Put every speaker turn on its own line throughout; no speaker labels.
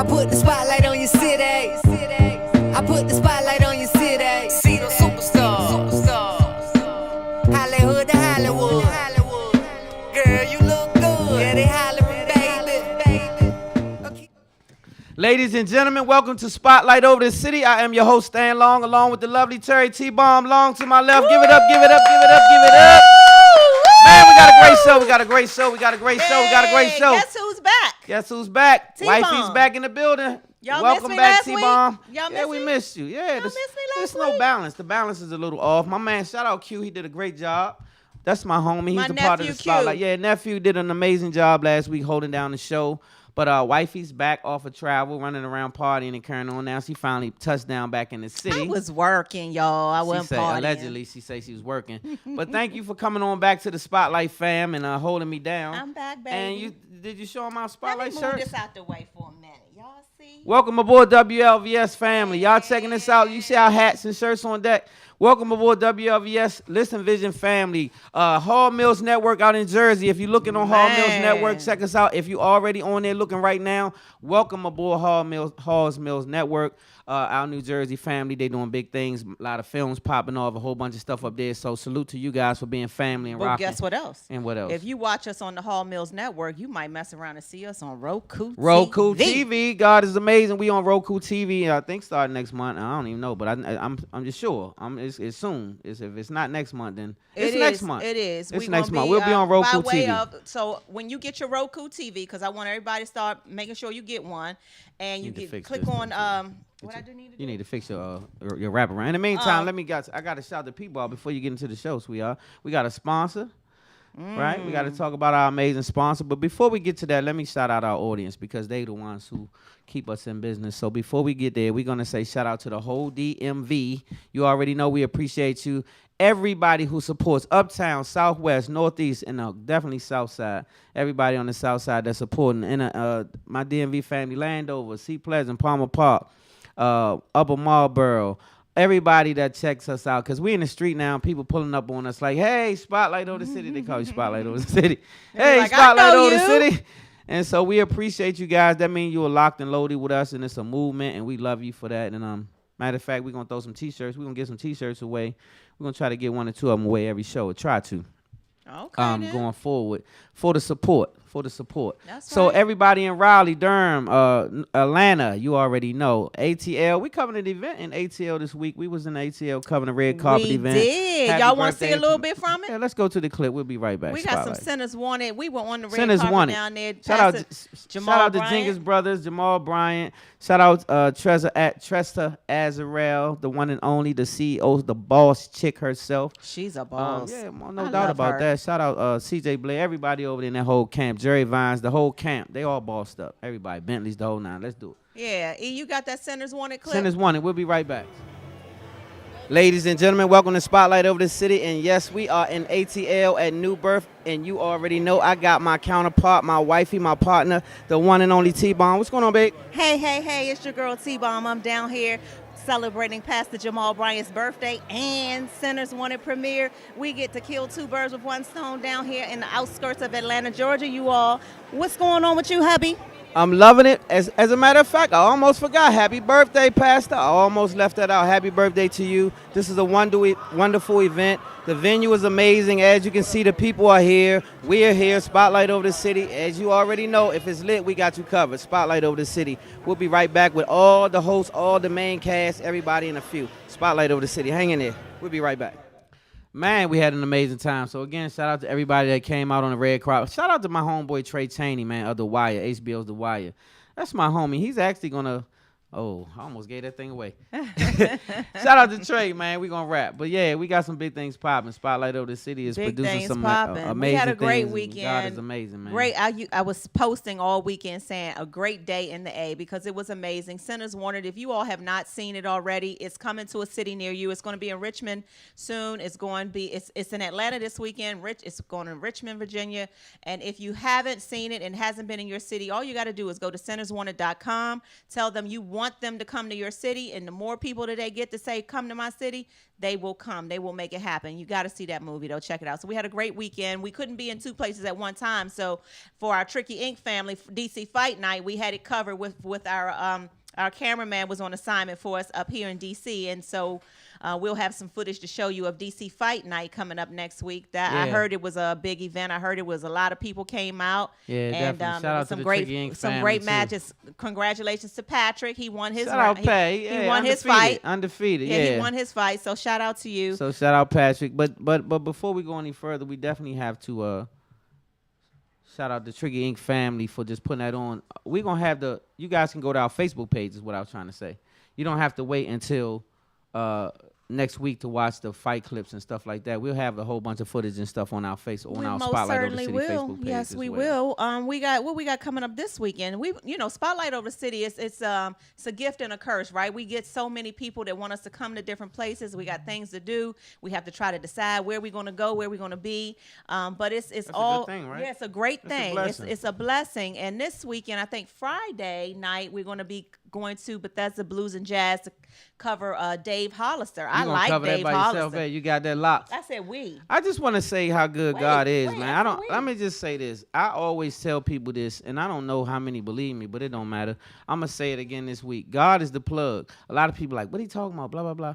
put the spotlight on your city. I put the spotlight on your city. See the superstars. Hollywood to Hollywood. Girl, you look good. Yeah, they hollering, baby. Okay.
Ladies and gentlemen, welcome to Spotlight Over the City. I am your host, Stan Long, along with the lovely Terry T-Bomb Long to my left. Give it up, give it up, give it up, give it up. Man, we got a great show. We got a great show. We got a great show. We got a great show.
Guess who's back?
Guess who's back?
T-Bomb.
Wifey's back in the building.
Y'all
Welcome
missed me
back,
last
T-Bomb.
week? Y'all
Yeah,
missed
we
me?
missed you. Yeah,
Y'all missed me
there's
last
no
week?
balance. The balance is a little off. My man, shout out Q. He did a great job. That's my homie. He's
My
a part of the
nephew, Q.
spotlight. Yeah, nephew did an amazing job last week holding down the show. But wifey's back off of travel, running around partying and carrying on now. She finally touched down back in the city.
I was working, y'all. I wasn't partying.
Allegedly, she said she was working. But thank you for coming on back to the Spotlight fam and holding me down.
I'm back, baby.
And did you show them our
Let
Spotlight
me
shirts?
move this out the way for a minute. Y'all see?
Welcome aboard WLVS family. Y'all checking this out. You see our hats and shirts on deck. Welcome aboard WLVS Listen Vision family. Hall Mills Network out in Jersey. If you're looking on Hall Mills Network, check us out. If you're already on there looking right now, welcome aboard Hall Mills Network. Our New Jersey family, they doing big things. A lot of films popping off, a whole bunch of stuff up there. So salute to you guys for being family and
Well,
rocking.
guess what else?
And what else?
If you watch us on the Hall Mills Network, you might mess around and see us on Roku
TV. God is amazing. We on Roku TV. I think starting next month. I don't even know, but I'm just sure. It's soon. If it's not next month, then it's next month.
It is.
It's next month. We'll be on Roku TV.
So when you get your Roku TV, because I want everybody to start making sure you get one, and you click on what I do need to do.
You need to fix your wraparound. In the meantime, I got to shout the people out before you get into the show, sweetheart. We got a sponsor. Right? We got to talk about our amazing sponsor. But before we get to that, let me shout out our audience because they the ones who keep us in business. So before we get there, we're going to say shout out to the whole DMV. You already know we appreciate you. Everybody who supports Uptown, Southwest, Northeast, and definitely South Side. Everybody on the South Side that's supporting. And my DMV family, Landover, Sea Pleasant, Palmer Park, Upper Marlboro. Everybody that checks us out, because we in the street now, people pulling up on us like, hey, Spotlight Over the City. They call you Spotlight Over the City. Hey,
like,
Spotlight Over the
you.
City. And so we appreciate you guys. That means you are locked and loaded with us, and it's a movement, and we love you for that. And matter of fact, we're going to throw some T-shirts. We're going to get some T-shirts away. We're going to try to get one or two of them away every show, or try to.
Okay.
Going forward for the support.
That's
so
right.
everybody in Raleigh, Durham, Atlanta, you already know. ATL, we covering an event in ATL this week. We was in ATL covering a red carpet event.
We did.
Happy
Y'all want to see
birthday
a little bit from it?
Yeah, let's go to the clip. We'll be right back.
We got
Spotlight.
some Sinners Wanted. We were on the red
Sinners
carpet
Wanted.
down there.
Shout out
Jamal
to
Bryant.
Jingles Brothers, Jamal Bryant. Shout out Tresta Azarel, the one and only, the CEO, the boss chick herself.
She's a boss.
Yeah, no
I
doubt
love
about
her.
that. Shout out CJ Blair, everybody over there in that whole camp. Jerry Vines, the whole camp. They all bossed up. Everybody. Bentley's the whole nine. Let's do it.
Yeah. E, you got that Sinners Wanted clip?
Sinners Wanted. We'll be right back. Ladies and gentlemen, welcome to Spotlight Over the City. And yes, we are in ATL at New Birth. And you already know I got my counterpart, my wifey, my partner, the one and only T-Bomb. What's going on, babe?
Hey, it's your girl T-Bomb. I'm down here celebrating Pastor Jamal Bryant's birthday and Sinners Wanted premiere. We get to kill two birds with one stone down here in the outskirts of Atlanta, Georgia, you all. What's going on with you, hubby?
I'm loving it. As a matter of fact, I almost forgot. Happy birthday, Pastor. I almost left that out. Happy birthday to you. This is a wonderful event. The venue is amazing. As you can see, the people are here. We are here. Spotlight Over the City. As you already know, if it's lit, we got you covered. Spotlight Over the City. We'll be right back with all the hosts, all the main cast, everybody in a few. Spotlight Over the City. Hang in there. We'll be right back. Man, we had an amazing time. So, again, shout out to everybody that came out on the red carpet. Shout out to my homeboy Trey Chaney, man, of The Wire, HBO's The Wire. That's my homie. He's actually going to Oh, I almost gave that thing away. Shout out to Trey, man. We're going to rap. But, yeah, we got some big things popping. Spotlight Over the City is
big
producing some amazing things.
We had a great weekend.
God is amazing, man.
Great. I was posting all weekend saying a great day in the A because it was amazing. Sinners Wanted, if you all have not seen it already, it's coming to a city near you. It's going to be in Richmond soon. It's going to be, it's in Atlanta this weekend. It's going to Richmond, Virginia. And if you haven't seen it and hasn't been in your city, all you got to do is go to sinnerswanted.com. Tell them you want want them to come to your city, and the more people that they get to say, come to my city, they will come. They will make it happen. You got to see that movie, though. Check it out. So we had a great weekend. We couldn't be in two places at one time. So for our Tricky Inc. family, DC Fight Night, we had it covered with our cameraman was on assignment for us up here in DC. And so we'll have some footage to show you of DC Fight Night coming up next week. I heard it was a big event. I heard it was a lot of people came out.
Yeah, and, definitely. Shout out to the Tricky Inc.
Some great matches. Congratulations to Patrick. He won his
shout out Pay.
He won his fight.
Undefeated.
Yeah, he won his fight. So shout out to you.
So shout out Patrick. But before we go any further, we definitely have to shout out the Tricky Inc. family for just putting that on. We're going to have you guys can go to our Facebook page is what I was trying to say. You don't have to wait until next week to watch the fight clips and stuff like that. We'll have a whole bunch of footage and stuff on our Spotlight Over the City Facebook page.
Yes, we will. We got coming up this weekend. Spotlight Over the City it's a gift and a curse, right? We get so many people that want us to come to different places. We got things to do. We have to try to decide where we're going to go, where we're going to be. But it's all
a good thing, right?
Yeah, it's a great thing. It's a blessing. And this weekend, I think Friday night, we're going to be going to Bethesda Blues and Jazz to cover Dave Hollister. I like Dave Hollister.
Yourself, hey, you got that locked.
I said we.
I just want to say how good God is, man. Let me just say this. I always tell people this, and I don't know how many believe me, but it don't matter. I'm gonna say it again this week. God is the plug. A lot of people like, what are you talking about? Blah blah blah.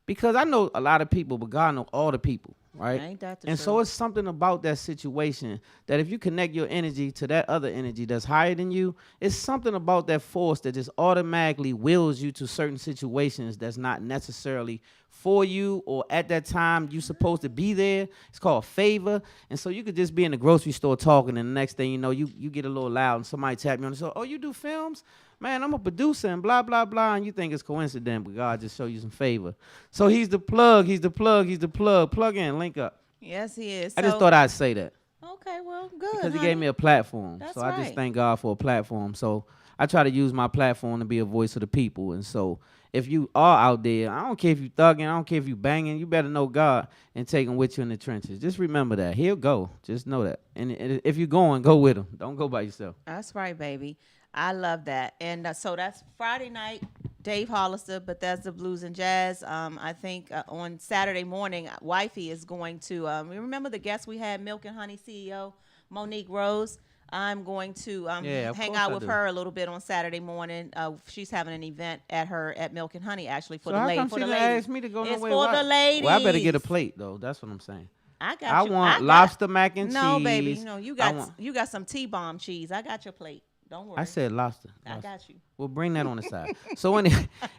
Because I know a lot of people, but God knows all the people, right?
Ain't that the
and
truth?
So it's something about that situation that if you connect your energy to that other energy that's higher than you, it's something about that force that just automatically wills you to certain situations that's not necessarily for you or at that time you're supposed to be there. It's called favor. And so you could just be in the grocery store talking, and the next thing you know, you get a little loud and somebody tap you on the shoulder. Oh, you do films? Man, I'm a producer and blah, blah, blah. And you think it's coincident, but God just show you some favor. So he's the plug. He's the plug. He's the plug. Plug in. Link up.
Yes, he is.
I just thought I'd say that.
Okay, well, good.
Because he gave me a platform.
That's
I just thank God for a platform. So I try to use my platform to be a voice of the people. And so if you are out there, I don't care if you thugging, I don't care if you banging, you better know God and take him with you in the trenches. Just remember that. He'll go. Just know that. And if you're going, go with him. Don't go by yourself.
That's right, baby. I love that. And so that's Friday night, Dave Hollister, Bethesda Blues and Jazz. I think on Saturday morning, Wifey is going to, remember the guest we had, Milk and Honey CEO, Monique Rose? I'm going to hang out with her a little bit on Saturday morning. She's having an event at Milk and Honey, actually, for the ladies.
How come she didn't ask me to go
it's
nowhere?
for the ladies.
Well, I better get a plate, though. That's what I'm saying.
I
want lobster mac and cheese.
No, baby. No, you got some T-bomb cheese. I got your plate. Don't worry.
I said lobster.
I got you.
We'll bring that on the side. So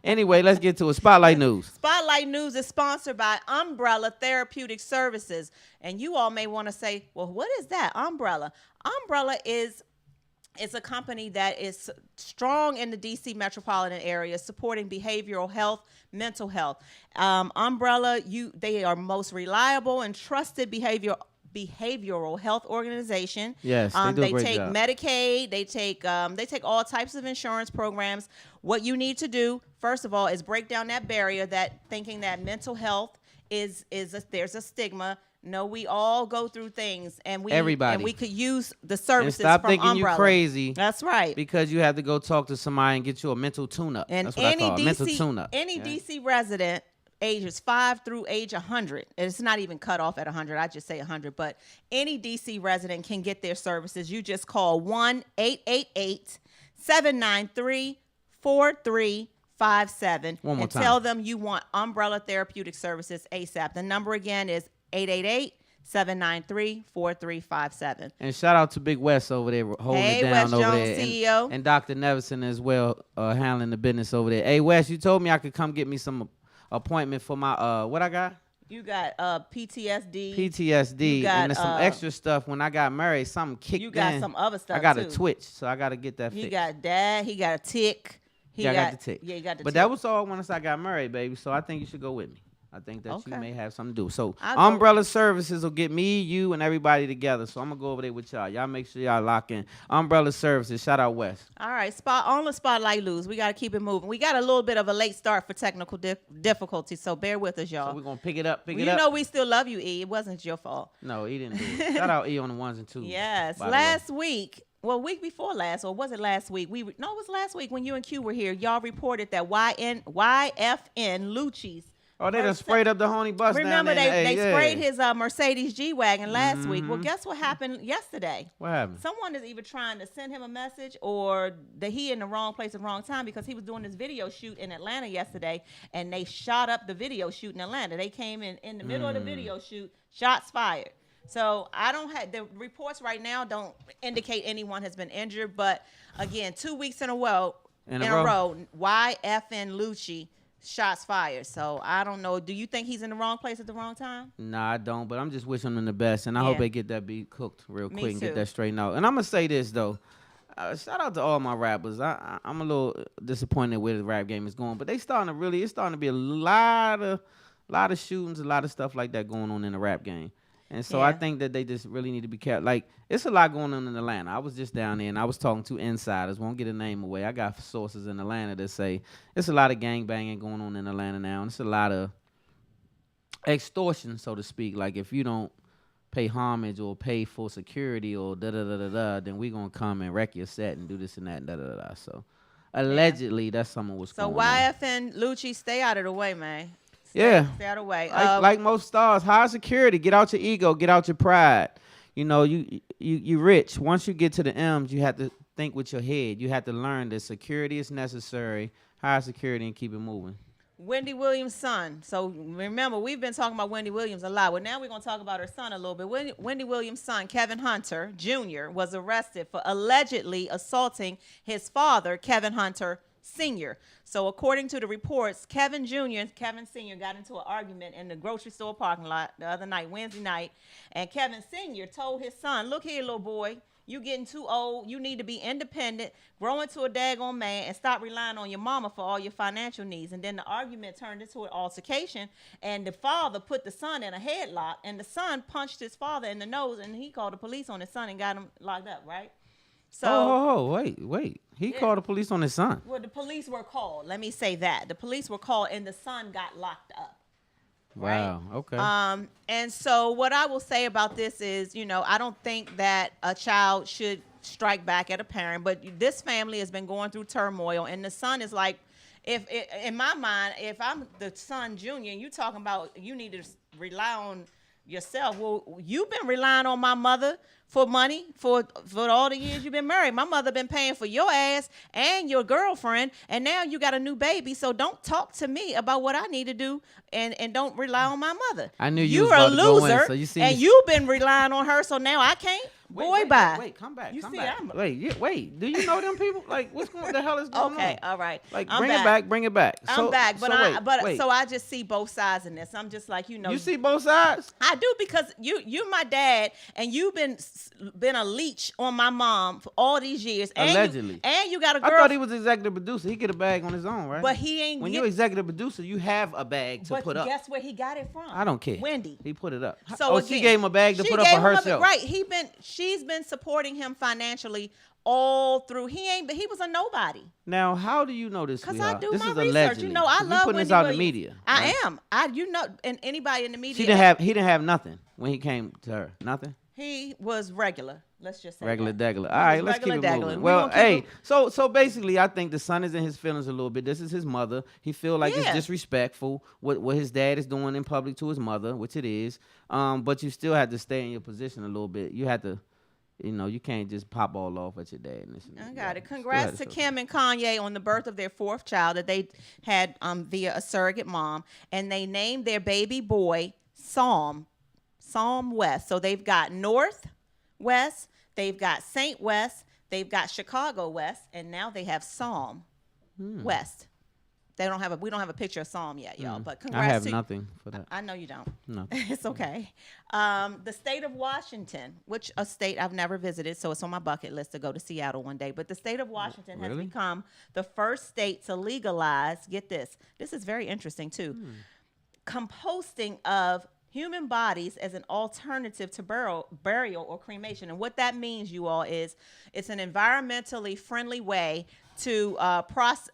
anyway, let's get to it. Spotlight News.
Spotlight News is sponsored by Umbrella Therapeutic Services. And you all may want to say, well, what is that? Umbrella. Umbrella is a company that is strong in the D.C. metropolitan area, supporting behavioral health, mental health. Umbrella, they are most reliable and trusted behavioral health organization.
Yes, they
take
job.
Medicaid. They take all types of insurance programs. What you need to do, first of all, is break down that barrier that thinking that mental health there's a stigma. No, we all go through things, and we could use the services
and stop
from
thinking
Umbrella.
You crazy.
That's right.
Because you have to go talk to somebody and get you a mental tune-up.
And
that's what I call it, mental tune-up.
Any DC resident, ages 5 through age 100. It's not even cut off at 100. I just say 100. But any DC resident can get their services. You just call 1-888-793-4357 and tell them you want Umbrella Therapeutic Services ASAP. The number again is 888-793-4357.
And shout out to Big West over there holding it down
West
over
Jones,
there.
CEO.
And Dr. Nevison as well, handling the business over there. Hey, West, you told me I could come get me some appointment for my, what I got?
You got PTSD.
PTSD. And there's some extra stuff. When I got married, something kicked in.
You got some other stuff,
I got a twitch, so I got to get that fixed.
You got dad. He got a tick.
I got the tick.
Yeah, you got the tick.
But that was all once I got married, baby. So I think you should go with me. I think that you may have something to do. So Umbrella Services will get me, you, and everybody together. So I'm going to go over there with y'all. Y'all make sure y'all lock in. Umbrella Services. Shout out West.
All right. On the Spotlight News. We got to keep it moving. We got a little bit of a late start for technical difficulties, so bear with us, y'all.
So we're going to pick it up,
You know we still love you, E. It wasn't your fault.
No, he didn't do it. Shout out E on the ones and twos.
Yes. Last week, well, week before last, or was it last week? No, it was last week when you and Q were here. Y'all reported that YFN Lucci's.
Oh, they done sprayed up the honey bus down
Remember,
there.
they sprayed his Mercedes G-Wagon last week. Well, guess what happened yesterday?
What happened?
Someone is either trying to send him a message or that he in the wrong place at the wrong time, because he was doing this video shoot in Atlanta yesterday, and they shot up the video shoot in Atlanta. They came in the middle of the video shoot, shots fired. So I don't have the reports right now don't indicate anyone has been injured, but again, 2 weeks in a row, YFN Lucci. Shots fired. So I don't know. Do you think he's in the wrong place at the wrong time?
Nah, I don't. But I'm just wishing him the best, and I hope they get that beat cooked real quick and get that straightened out. And I'm gonna say this though, shout out to all my rappers. I'm a little disappointed where the rap game is going, but it's starting to be a lot of shootings, a lot of stuff like that going on in the rap game. And so I think that they just really need to be careful. Like, it's a lot going on in Atlanta. I was just down there, and I was talking to insiders. Won't get a name away. I got sources in Atlanta that say it's a lot of gang banging going on in Atlanta now, and it's a lot of extortion, so to speak. Like, if you don't pay homage or pay for security or da-da-da-da-da, then we going to come and wreck your set and do this and that and da-da-da-da. So, allegedly, that's something what's going on.
So, YFN Lucci, stay out of the way, man. Stay out of the way.
Like most stars, high security. Get out your ego. Get out your pride. You know, you rich. Once you get to the M's, you have to think with your head. You have to learn that security is necessary, high security, and keep it moving.
Wendy Williams' son. So remember, we've been talking about Wendy Williams a lot. Well, now we're going to talk about her son a little bit. Wendy Williams' son, Kevin Hunter Jr., was arrested for allegedly assaulting his father, Kevin Hunter Sr. So according to the reports, Kevin Jr. and Kevin Sr. got into an argument in the grocery store parking lot the other night, Wednesday night, and Kevin Sr. told his son, look here, little boy, you getting too old. You need to be independent, grow into a daggone man, and stop relying on your mama for all your financial needs. And then the argument turned into an altercation, and the father put the son in a headlock, and the son punched his father in the nose, and he called the police on his son and got him locked up, right? So,
wait. He called the police on his son.
Well, the police were called. Let me say that. The police were called, and the son got locked up.
Wow,
right?
okay.
And so what I will say about this is, I don't think that a child should strike back at a parent, but this family has been going through turmoil, and the son is like, in my mind, if I'm the son, Junior, and you talking about you need to rely on yourself. Well, you've been relying on my mother for money for all the years you've been married. My mother been paying for your ass and your girlfriend, and now you got a new baby. So don't talk to me about what I need to do, and don't rely on my mother.
I knew you
You're
was about
a
to go
loser,
in, so you see
and you've been relying on her. So now I can't. Bye.
Wait, come back.
You
come
see,
back. Wait. Do you know them people? Like, what the hell is going on?
Okay, all right.
Like,
I'm
bring
back.
it back.
I'm back, but
wait.
so I just see both sides in this. I'm just like,
You see both sides?
I do, because you're my dad, and you've been a leech on my mom for all these years. And
Allegedly.
You got a girl.
I thought he was executive producer. He get a bag on his own, right?
But he ain't.
When you're executive producer, you have a bag to put up.
Guess where he got it from?
I don't care.
Wendy.
He put it up.
So
she gave him a bag to put up for herself.
Right. She's been supporting him financially all through. He was a nobody.
Now, how do you know this?
Because I do
this
my
is
research.
Allegedly.
I love
putting
Wendy
this out
Williams.
in the media.
I
right?
am. And anybody in the media.
He didn't have nothing when he came to her. Nothing.
He was regular. Let's just say
regular
that.
degular. All right, let's keep it moving. Well, hey, so basically, I think the son is in his feelings a little bit. This is his mother. He feel like it's disrespectful what his dad is doing in public to his mother, which it is. But you still have to stay in your position a little bit. You have to, you can't just pop all off at your dad.
I got it. Congrats to Kim and Kanye on the birth of their fourth child that they had via a surrogate mom, and they named their baby boy Psalm West. So they've got North West, they've got Saint West, they've got Chicago West, and now they have Psalm West. We don't have a picture of Psalm yet, y'all. But congrats.
I have nothing for that.
I know you don't.
No.
It's okay. The state of Washington, which a state I've never visited, so it's on my bucket list to go to Seattle one day. But the state of Washington has become the first state to legalize, get this is very interesting too, composting of human bodies as an alternative to burial or cremation. And what that means, you all, is it's an environmentally friendly way to process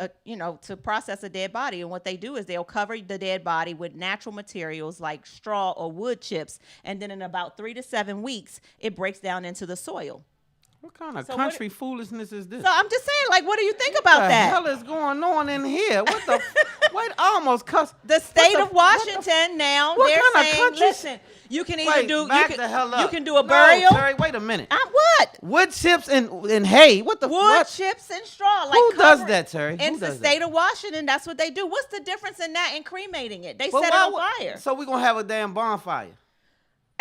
a dead body. And what they do is they'll cover the dead body with natural materials like straw or wood chips, and then in about 3 to 7 weeks, it breaks down into the soil.
What kind of
So
country foolishness is this?
So I'm just saying, like, what do you think about
What the
that?
hell is going on in here? What the? Wait, I almost cussed.
The state
What
of
the-
Washington now,
what
they're
kind of
saying,
country-
listen, you can either
Wait,
do
back
you
the hell
can, you
up.
can do a
No,
burial.
Terry, wait a minute.
I'm what?
Wood chips and hay. What the?
Wood
what?
chips and straw. Like
Who does
cover-
that, Terry? Who
In the
does
state of Washington, that's what they do. What's the difference in that and cremating it? They
Well,
set it
why
on
would-
fire.
So we're gonna have a damn bonfire.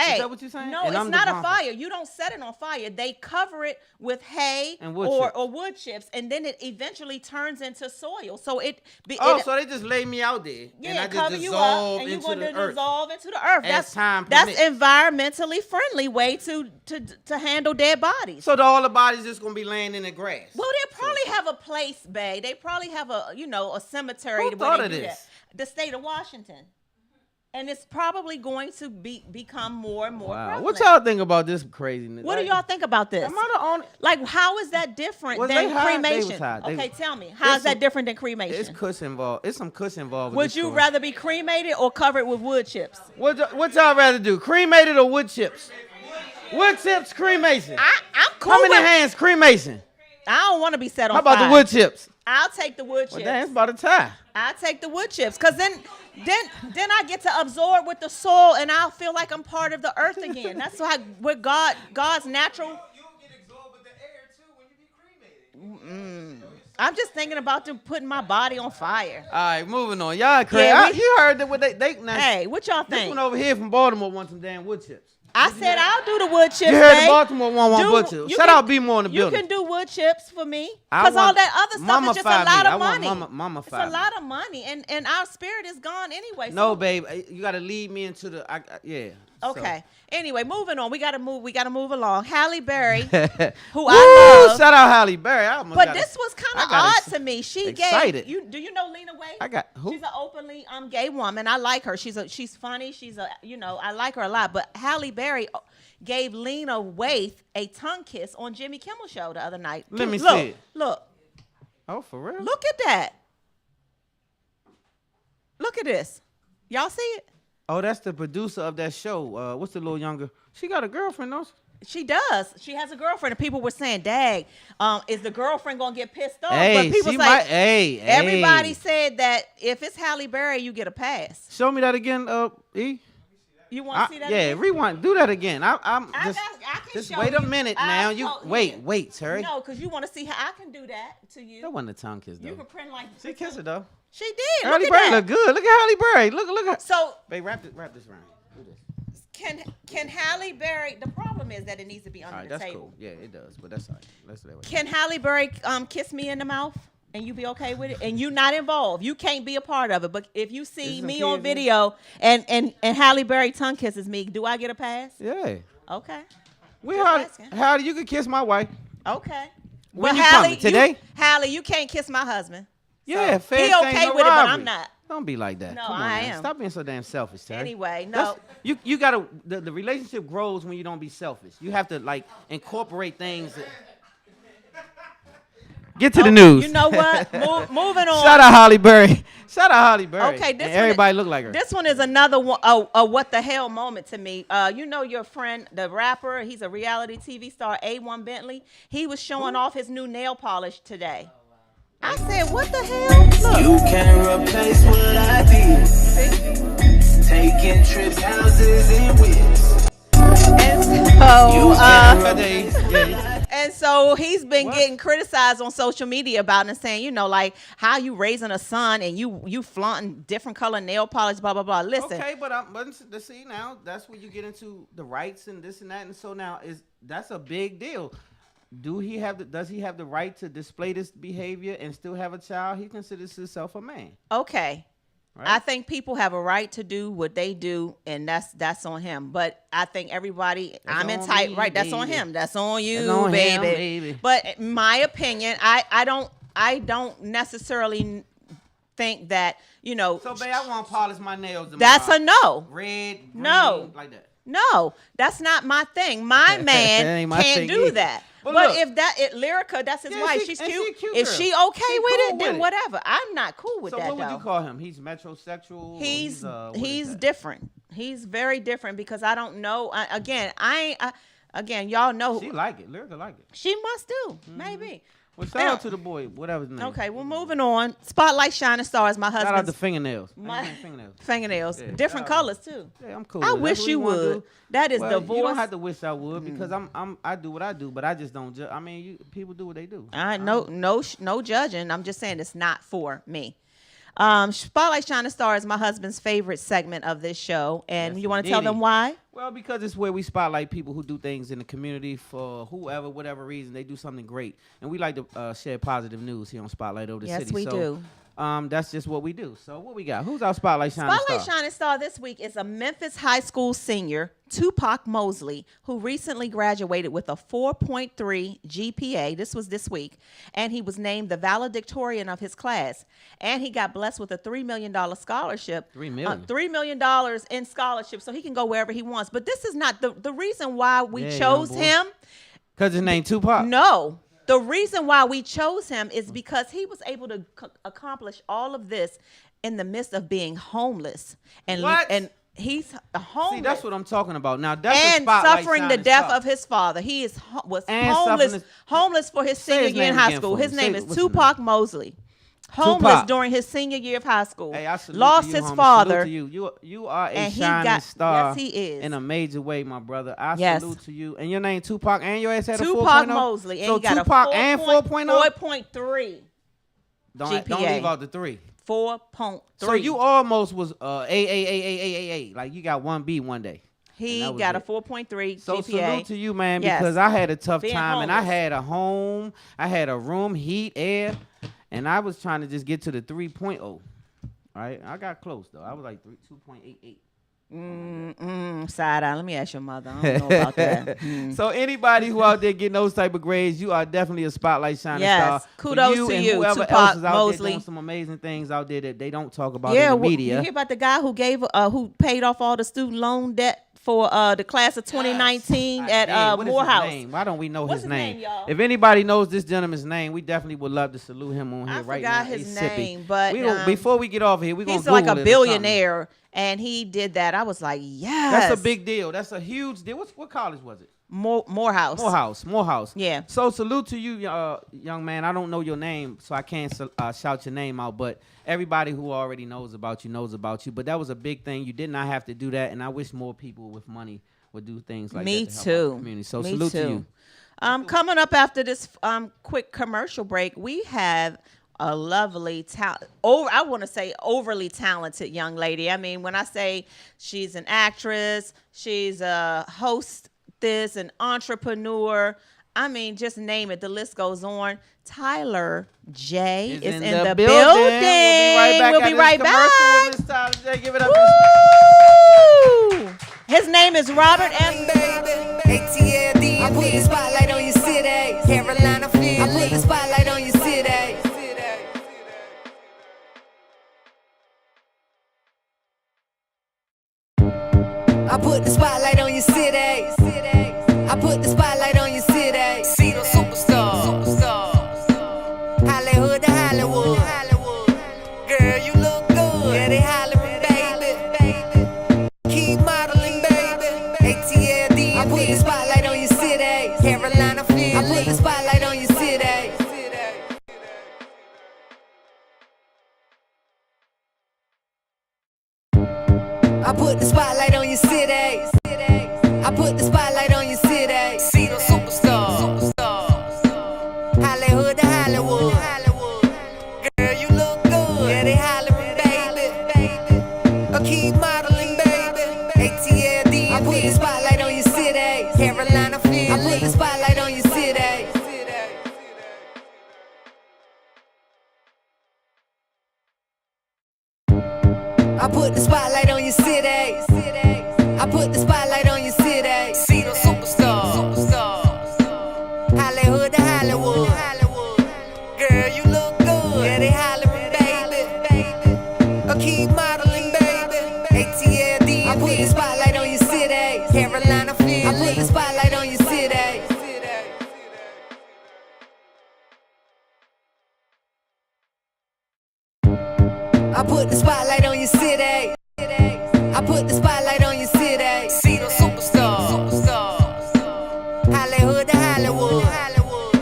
Hey,
that what you're saying?
No,
And I'm
it's
the
not a
bonfire.
fire. You don't set it on fire. They cover it with hay
And wood
or,
chips.
or wood chips, and then it eventually turns into soil. So
Oh, so they just lay me out there,
yeah,
and I
cover
just
you up,
dissolve
and you're
into
going
the
to
earth.
dissolve into the earth.
As time
That's
permits.
environmentally friendly way to handle dead bodies.
So all the bodies just gonna be laying in the grass.
Well, they probably have a place, babe. They probably have a cemetery
Who
where
thought
they
of
do
this?
that. The state of Washington. And it's probably going to become more and more
Wow,
prevalent.
what y'all think about this craziness?
What do y'all think about this?
Am I the only?
Like, how is that different
Was
than
they high? They
cremation?
was high. They
Okay,
was-
tell me. How is that
some-
different than cremation?
It's kush involved. It's some kush involved. with
Would
this
you
story.
rather be cremated or covered with wood chips?
What y'all rather do? Cremated or wood chips? Wood chips, cremation.
I'm cool
How many
with.
hands cremation?
I don't want to be set on
How about
fire.
the wood chips?
I'll take the wood
Well,
chips.
damn, it's about a tie.
I'll take the wood chips, cause then I get to absorb with the soil, and I'll feel like I'm part of the earth again. That's what God's natural.
You'll get absorbed with the air too when you be cremated.
I'm just thinking about them putting my body on fire.
All right, moving on. Y'all crazy.
Yeah,
You heard that what they now,
Hey, what y'all
this
think?
one over here from Baltimore wants some damn wood chips.
I said I'll do the wood chips.
You heard the
babe.
Baltimore one
Do-
wood chips.
you
Shout
can-
out B more in the
You
building.
can do wood chips for me,
I
because all
want-
that other stuff
Mama
is just a
fired me.
lot
I
of
want
money.
Mama
It's a
fired me.
lot of money, and our spirit is gone anyway.
No,
so-
babe, you got to lead me into the. Yeah. so.
Okay. Anyway, moving on. We gotta move along. Halle Berry, who
Woo,
I love.
shout out Halle Berry. I almost
But
got
this was
I
kind of
got
odd
ex-
to me. She
excited.
gave you. Do you know Lena Waithe?
I got who?
She's an openly gay woman. I like her. She's funny. I like her a lot. But Halle Berry gave Lena Waithe a tongue kiss on Jimmy Kimmel show the other night.
Let me
look,
see it.
Look,
Oh, for real?
look at that. Look at this. Y'all see it?
Oh, that's the producer of that show. What's the little younger? She got a girlfriend, though.
She does. She has a girlfriend, and people were saying, "Dag, is the girlfriend gonna get pissed off?"
Hey,
but people
she
say,
might. Hey,
everybody
hey.
said that if it's Halle Berry, you get a pass.
Show me that again, E.
You want to see that?
Yeah,
again?
rewind. Do that again. I'm
I
just.
can
Just
show
wait a
you.
minute
I'll
now. You
show-
wait,
yeah.
wait, Terry.
No, because you want to see how I can do that to you.
That wasn't a tongue kiss,
You
though.
can print like
She kissed it though.
She did.
Halle
Look at
Berry
that.
look good. Look at Halle Berry. Look at.
So
Babe, wrap this round. Do this.
can Halle Berry? The problem is that it needs to be
All
under
right,
the
that's
table.
cool. Yeah, it does, but that's all right. Let's do that way.
Can Halle Berry kiss me in the mouth? And you be okay with it? And you not involved. You can't be a part of it. But if you see
some
me on
kids in-
video and Halle Berry tongue kisses me, do I get a pass?
Yeah.
Okay.
We
Just
Halle,
asking.
Halle, you can kiss my wife.
Okay.
When
But
you
Halle,
coming? Today?
Halle, you can't kiss my husband.
Yeah, fair.
he
exchange,
okay
no
with it, but
robbery.
I'm not.
Don't be like that.
No,
Come on,
I
man.
am.
Stop being so damn selfish, Terry.
Anyway,
That's-
no.
You gotta the relationship grows when you don't be selfish. You have to like incorporate things. Get to the news.
You know what? Moving on.
Shout out Halle Berry. Shout out Halle Berry.
Okay,
And everybody look like her.
This one is another one, a what the hell moment to me. You know your friend, the rapper, he's a reality TV star, A1 Bentley. He was showing off his new nail polish today. I said, what the hell? Look.
You can't replace what I did. Taking trips, houses, and whips.
And so,
Yeah.
and so he's been getting criticized on social media about it and saying, you know, like how you raising a son and you flaunting different color nail polish, blah blah blah. Listen,
Okay, but see now that's where you get into the rights and this and that, and so now that's a big deal. Does he have the right to display this behavior and still have a child? He considers himself a man.
okay.
Right?
I think people have a right to do what they do, and that's on him. But I think everybody, I'm
on
entitled,
me,
right? That's on
baby.
him. That's on you,
That's on
baby.
him, baby.
But in my opinion, I don't necessarily think that, you know,
So, babe, I want to polish my nails tomorrow.
that's a no.
Red, green,
No.
like that.
No, that's not my thing. My man
ain't my
can't
thing
do
either.
that.
But
But
look.
if Lyrica, that's his
Yeah,
wife,
she-
she's
and
cute.
she a cute
If
girl.
she okay
She
with
cool
it,
with
then
it.
whatever. I'm not cool with
So,
that
what would
though.
you call him? He's metrosexual. or
He's
what is that?
different. He's very different because I don't know. Again, y'all know
She like it. Lyrica like it.
she must do. Maybe.
Well, shout out to the boy, whatever his name.
Okay, well, moving on. Spotlight Shining Stars, my
Shout out
husband's
to fingernails.
My-
Fingernails.
fingernails.
Yeah,
Different
shout out.
colors, too.
Yeah, I'm cool.
I
That's
wish
what
you
wanna
would.
do.
That is
Well,
divorce.
You don't have to wish I would because I do what I do, but I just don't. I mean, people do what they do.
No judging. I'm just saying it's not for me. Spotlight Shining Star is my husband's favorite segment of this show, and
Yes,
you want to tell
indeedy.
them why?
Well, because it's where we spotlight people who do things in the community for whatever reason. They do something great. And we like to share positive news here on Spotlight Over the
Yes,
City.
we do.
That's just what we do. So what we got? Who's our Spotlight Shining
Spotlight
Star?
Shining Star this week is a Memphis high school senior, Tupac Mosley, who recently graduated with a 4.3 GPA. This was this week. And he was named the valedictorian of his class. And he got blessed with a $3 million scholarship.
$3 million?
$3 million in scholarship, so he can go wherever he wants. But this is not the reason why we
Yeah,
chose
young boy.
him.
Because his name Tupac?
No. The reason why we chose him is because he was able to accomplish all of this in the midst of being homeless.
What?
And he's homeless.
See, that's what I'm talking about. Now, that's a
and
Spotlight
suffering the
Shining
death
Star.
of his father. He was
And
homeless
suffering
homeless for his
Say
senior
his
year in
name
high
again
school.
for
His
me.
name
Say-
is
what's his
Tupac Mosley. Homeless
Tupac.
during his senior year of high school.
Hey, I salute
Lost
you,
his
homie.
father.
Salute to you. You are a
And he
shining
got-
star.
yes, he is.
In a major way, my brother. I
Yes.
salute to you. And your name Tupac, and your ass had a 4.0?
Tupac Mosley. And
So
he got
Tupac
a
and 4.0?
4.3.
Don't
GPA.
leave out the 3.
4.3.
So you almost was A. Like you got 1B one day.
He
And that was
got a
it.
4.3
So
GPA.
salute to you, man,
Yes.
because I had a tough
Being
time, and I
homeless.
had a home, I had a room, heat, air, and I was trying to just get to the 3.0. Right, I got close though. I was like 2.88.
Side eye. Let me ask your mother. I don't know about that.
So anybody who out there getting those type of grades, you are definitely a Spotlight Shining
Yes.
Star. For
Kudos to
and
you,
whoever
Tupac
else is out
Mosley.
there doing some amazing things out there that they don't talk about
Yeah,
in the
you
media.
hear about the guy who who paid off all the student loan debt for the class of 2019
What
at
is his
Morehouse?
name? Why don't we know
What's
his
his name, y'all?
If anybody knows this gentleman's name, we definitely would love to salute him on here
I
right
forgot
now.
his
He's sippy.
name, but,
we don't, before we get off here, we're gonna
He's like
Google
a
it or something.
billionaire, and he did that. I was like, yes.
That's a big deal. That's a huge deal. What college was it?
Morehouse.
Morehouse.
Yeah.
So salute to you, young man. I don't know your name, so I can't shout your name out. But everybody who already knows about you knows about you. But that was a big thing. You did not have to do that, and I wish more people with money would do things like
Me
that to help out the
too.
community. So
Me
salute
too.
to you.
Coming up after this quick commercial break, we have a lovely, I want to say overly talented young lady. I mean, when I say she's an actress, she's a hostess, an entrepreneur, I mean, just name it. The list goes on. Tyler J is in the building.
We'll be right back.
We'll be right back.
Miss Tyler J, give it up.
Woo! His name is Robert M.
ATLD, I put the spotlight on your city. Carolina, Philly, I put the spotlight on your city. I put the spotlight on your city. I put the spotlight on your city. See the superstars. Hollywood to Hollywood. Girl, you look good. Yeah, they hollering, baby. Keep modeling, baby. ATLD, I put the spotlight on your city. Carolina, Philly, I put the spotlight on your city. I put the spotlight on your city. I put the spotlight on your city. See the superstars. Hollywood to Hollywood. Girl, you look good. Yeah, they hollering, baby. Keep modeling, baby. ATLD, I put the spotlight on your city. Carolina, Philly, I put the spotlight on your city. I put the spotlight on your city. I put the spotlight on your city. See the superstars. Hollywood to Hollywood. Girl, you look good. Yeah, they hollering, baby. Keep modeling, baby. ATLD, I put the spotlight on your city. Carolina, Philly, I put the spotlight on your city. hood to Hollywood.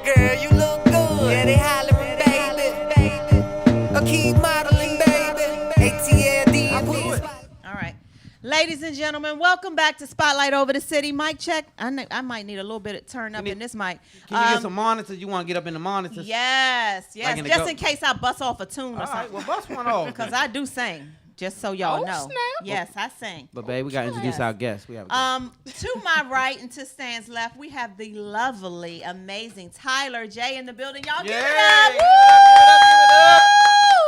Girl, you look good. Yeah, they hollering, baby. Keep modeling, baby. ATLD.
All right. Ladies and gentlemen, welcome back to Spotlight Over the City. Mic check. I might need a little bit of turn up in this mic.
Can you get some monitors? You want to get up in the monitors?
Yes.
Like in the
Just in case I bust off a tune or
All right,
something.
well, bust one off.
Because I do sing, just so y'all know.
Snap.
Yes, I sing.
But, babe, we got to introduce our guests. We have a guest.
To my right and to Stan's left, we have the lovely, amazing Tyler J in the building. Y'all give it up.
Yay! Give it up.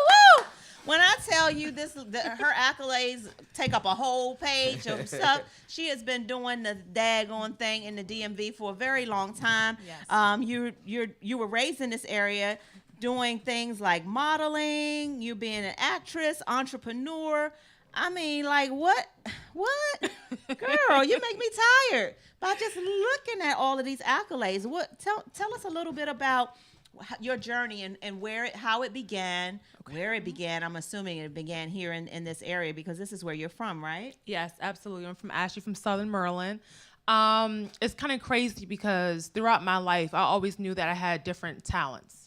Woo! When I tell you her accolades take up a whole page of stuff, she has been doing the daggone thing in the DMV for a very long time.
Yes.
You were raised in this area, doing things like modeling, you being an actress, entrepreneur. I mean, like what? Girl, you make me tired by just looking at all of these accolades. Tell us a little bit about your journey and how it began, where it began. I'm assuming it began here in this area because this is where you're from, right?
Yes, absolutely. I'm from Southern Maryland. It's kind of crazy because throughout my life, I always knew that I had different talents.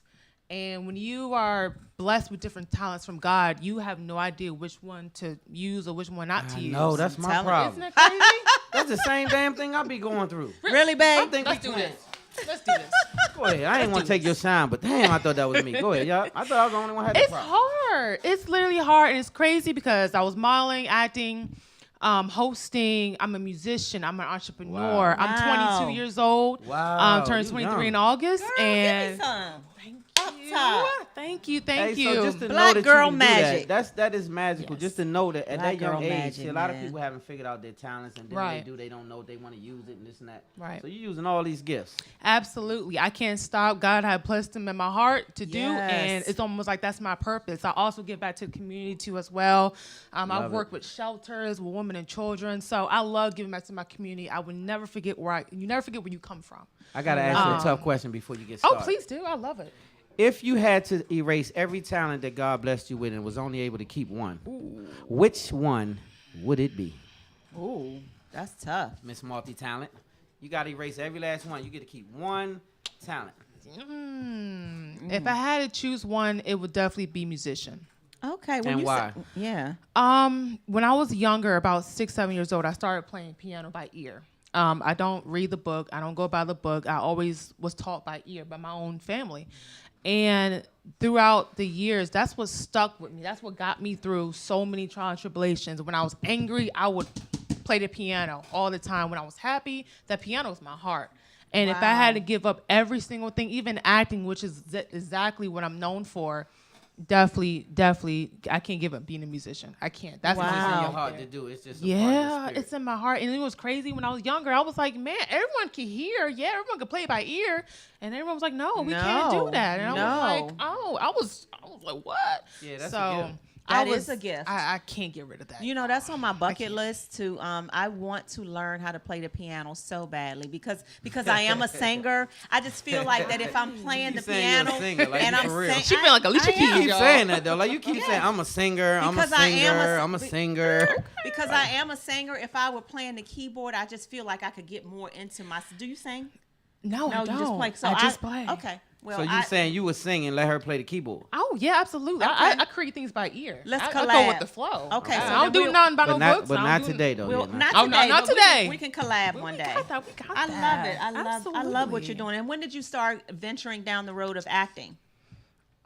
And when you are blessed with different talents from God, you have no idea which one to use or which one not to use.
No, that's my problem.
Isn't that crazy?
That's the same damn thing I be going through.
Really,
I
babe?
think
Let's
we
do
can-
this. Let's do this.
Go ahead. I didn't want to take your shine, but damn, I thought that was me. Go ahead, y'all. I thought I was the only one who had the
It's
problem.
hard. It's literally hard, and it's crazy because I was modeling, acting, hosting. I'm a musician. I'm an entrepreneur.
Wow.
I'm 22 years old.
Wow,
Turned
you
23
young.
in August.
Girl,
and
give me some. Up
you.
top.
Thank you.
Hey,
Thank you.
So just to
Black
know that
girl
you can
magic.
do that is magical.
Yes.
Just to know that at
Black
that young
girl
age,
magic,
see, a lot of
man.
people haven't figured out their talents, and then
Right.
they don't know they want to use it and this and that.
Right.
So you're using all these gifts.
Absolutely. I can't stop. God had placed them in my heart to do,
Yes.
and it's almost like that's my purpose. I also give back to the community too as well. I've
Love
worked
it.
with shelters, with women and children, so I love giving back to my community. I would never forget you never forget where you come from.
I gotta ask you a tough question before you get
Oh,
started.
please do. I love it.
If you had to erase every talent that God blessed you with and was only able to keep one, which one would it be?
Ooh, that's tough.
Miss Multi-Talent. You gotta erase every last one. You get to keep one talent.
If I had to choose one, it would definitely be musician.
Okay. When
And
you
why?
Yeah.
When I was younger, about 6, 7 years old, I started playing piano by ear. I don't read the book. I don't go by the book. I always was taught by ear by my own family. And throughout the years, that's what stuck with me. That's what got me through so many trials and tribulations. When I was angry, I would play the piano all the time. When I was happy, the piano was my heart. And if I had to give up every single thing, even acting, which is exactly what I'm known for, definitely, I can't give up being a musician. I can't. That's
It's just in
Wow.
your heart to do. It's just a part of the
yeah,
spirit.
it's in my heart. And it was crazy when I was younger. I was like, man, everyone can hear. Yeah, everyone can play by ear. And everyone was like, no, we can't do that. And I was like, oh, I was like, what?
Yeah, that's a
so
gift.
That is a gift.
I can't get rid of that.
You know, that's on my bucket list to I want to learn how to play the piano so badly because I am a singer. I just feel like that if I'm playing
You
the
saying you're a
piano
singer, like,
and
you
I'm
for real.
singing,
She feel like Alicia Keys,
You keep
y'all.
saying that though. Like you keep saying, I'm a singer. I'm a
Because I am
singer.
a-
I'm a singer.
because I am a singer. If I were playing the keyboard, I just feel like I could get more into my. Do you sing?
no, I
No,
don't.
you just play. So
I just play.
Okay. Well,
So you saying you was singing? Let her play the keyboard.
Oh yeah, absolutely.
Okay.
I create things by ear.
Let's
I go
collab.
with the flow.
Okay, so
I
then
don't do
we'll-
nothing by
But
no
not,
books.
but
I
not
don't do-
today though.
well,
yeah,
not
Oh,
today.
no, not
but
today.
We can collab
We
one
got
day.
that, we got
I
that.
love it. I love what
Absolutely.
you're doing. And when did you start venturing down the road of acting?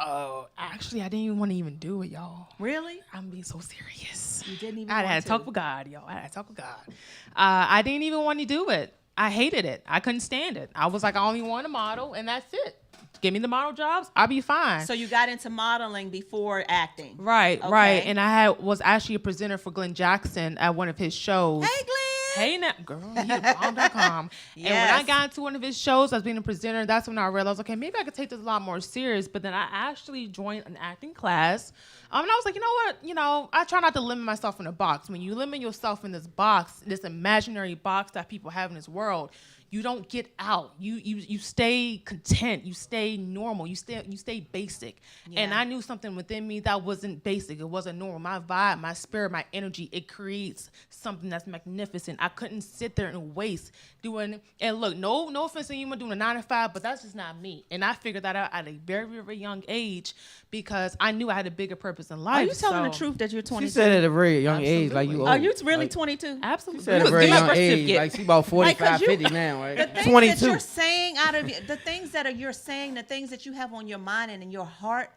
Oh, actually, I didn't even want to even do it, y'all.
Really?
I'm being so serious.
You didn't even
I
want
had to talk with God, y'all. I had to talk with God. I didn't even want to do it. I hated it. I couldn't stand it. I was like, I only want to model, and that's it. Give me the model jobs, I'll be fine.
So you got into modeling before acting.
Right,
Okay.
right. And I was actually a presenter for Glenn Jackson at one of his shows.
Hey, Glenn.
Hey now, girl, he is bomb.com. And when I
Yes.
got into one of his shows, I was being a presenter, that's when I realized, okay, maybe I could take this a lot more serious. But then I actually joined an acting class. And I was like, you know what? You know, I try not to limit myself in a box. When you limit yourself in this box, this imaginary box that people have in this world, you don't get out. You stay content. You stay normal. You stay basic.
Yeah.
And I knew something within me that wasn't basic. It wasn't normal. My vibe, my spirit, my energy, it creates something that's magnificent. I couldn't sit there and waste doing. And look, no offense to anyone doing a 9 to 5, but that's just not me. And I figured that out at a very, very young age because I knew I had a bigger purpose in life.
Are you telling the truth that you're 22?
She said at a very young age, like you old.
Are you really
like,
22?
Absolutely.
She said at a very
Give me my
young
birth
age,
certificate.
like she about 45,
'cause
50 now,
The
right?
things
22.
that you're saying out of the things that you're saying, the things that you have on your mind and in your heart,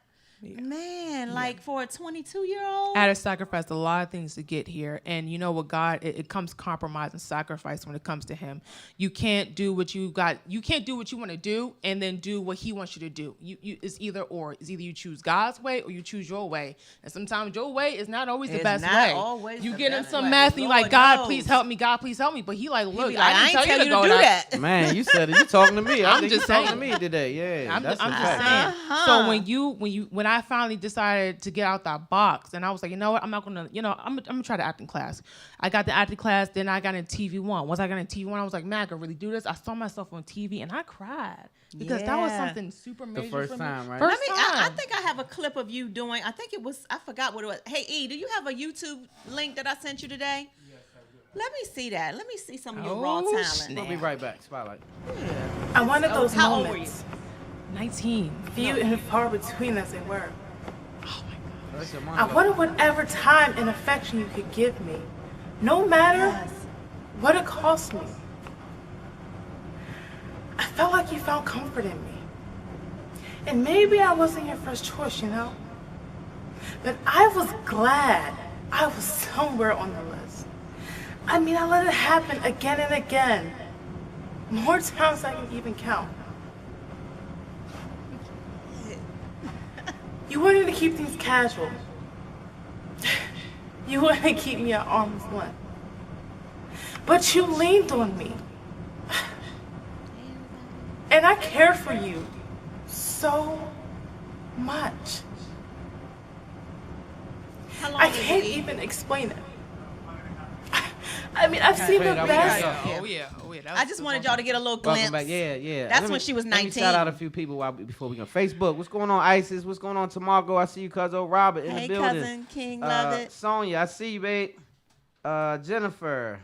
man, like for a 22-year-old.
I had to sacrifice a lot of things to get here. And you know what, God, it comes compromise and sacrifice when it comes to him. You can't do what you got. You can't do what you want to do and then do what he wants you to do. It's either or. It's either you choose God's way or you choose your way. And sometimes your way is not always the
It's
best
not
way.
always
You
the
get in
best
some
way.
mess and you're like,
Lord
God,
knows.
please help me. God, please help me. But he like,
He
look,
be like, I ain't tell you to do that.
Man, you said it. You talking to me.
I'm
You
just
talking to
saying.
me today. Yeah,
I'm
that's
just
a fact.
saying. So when I finally decided to get out that box, and I was like, you know what, I'm not gonna, I'm gonna try the acting class. I got the acting class, then I got in TV1. Once I got in TV1, I was like, man, I can really do this. I saw myself on TV, and I cried because that was
Yeah.
something super major
first
for me.
time, right?
First
I
time.
think I have a clip of you doing. I think it was. I forgot what it was. Hey E, do you have a YouTube link that I sent you today? Yes, I do. Let me see that. Let me see some of your raw
Oh,
talent.
snap.
We'll be right back. Spotlight.
I wanted those
How old were you?
moments,
19.
few and far between as they were.
That's your
I wanted whatever time and affection you could give me, no matter what it cost me. I felt like you found comfort in me. And maybe I wasn't your first choice, but I was glad I was somewhere on the list. I mean, I let it happen again and again, more times than I can even count. You wanted to keep things casual. You wanted to keep me at arm's length. But you leaned on me. And I care for you so much.
How long
I
was
can't
it?
even explain it. I mean, I've seen the best.
Oh yeah.
I just wanted y'all to get a little
Welcome
glimpse.
back. Yeah.
That's
Let
when she was
Let me
19.
shout out a few people before we go. Facebook. What's going on, Isis? What's going on, Tamargo? I see you, cousin Robert in
Hey,
the building.
cousin King, love it.
Sonia, I see you, babe. Jennifer,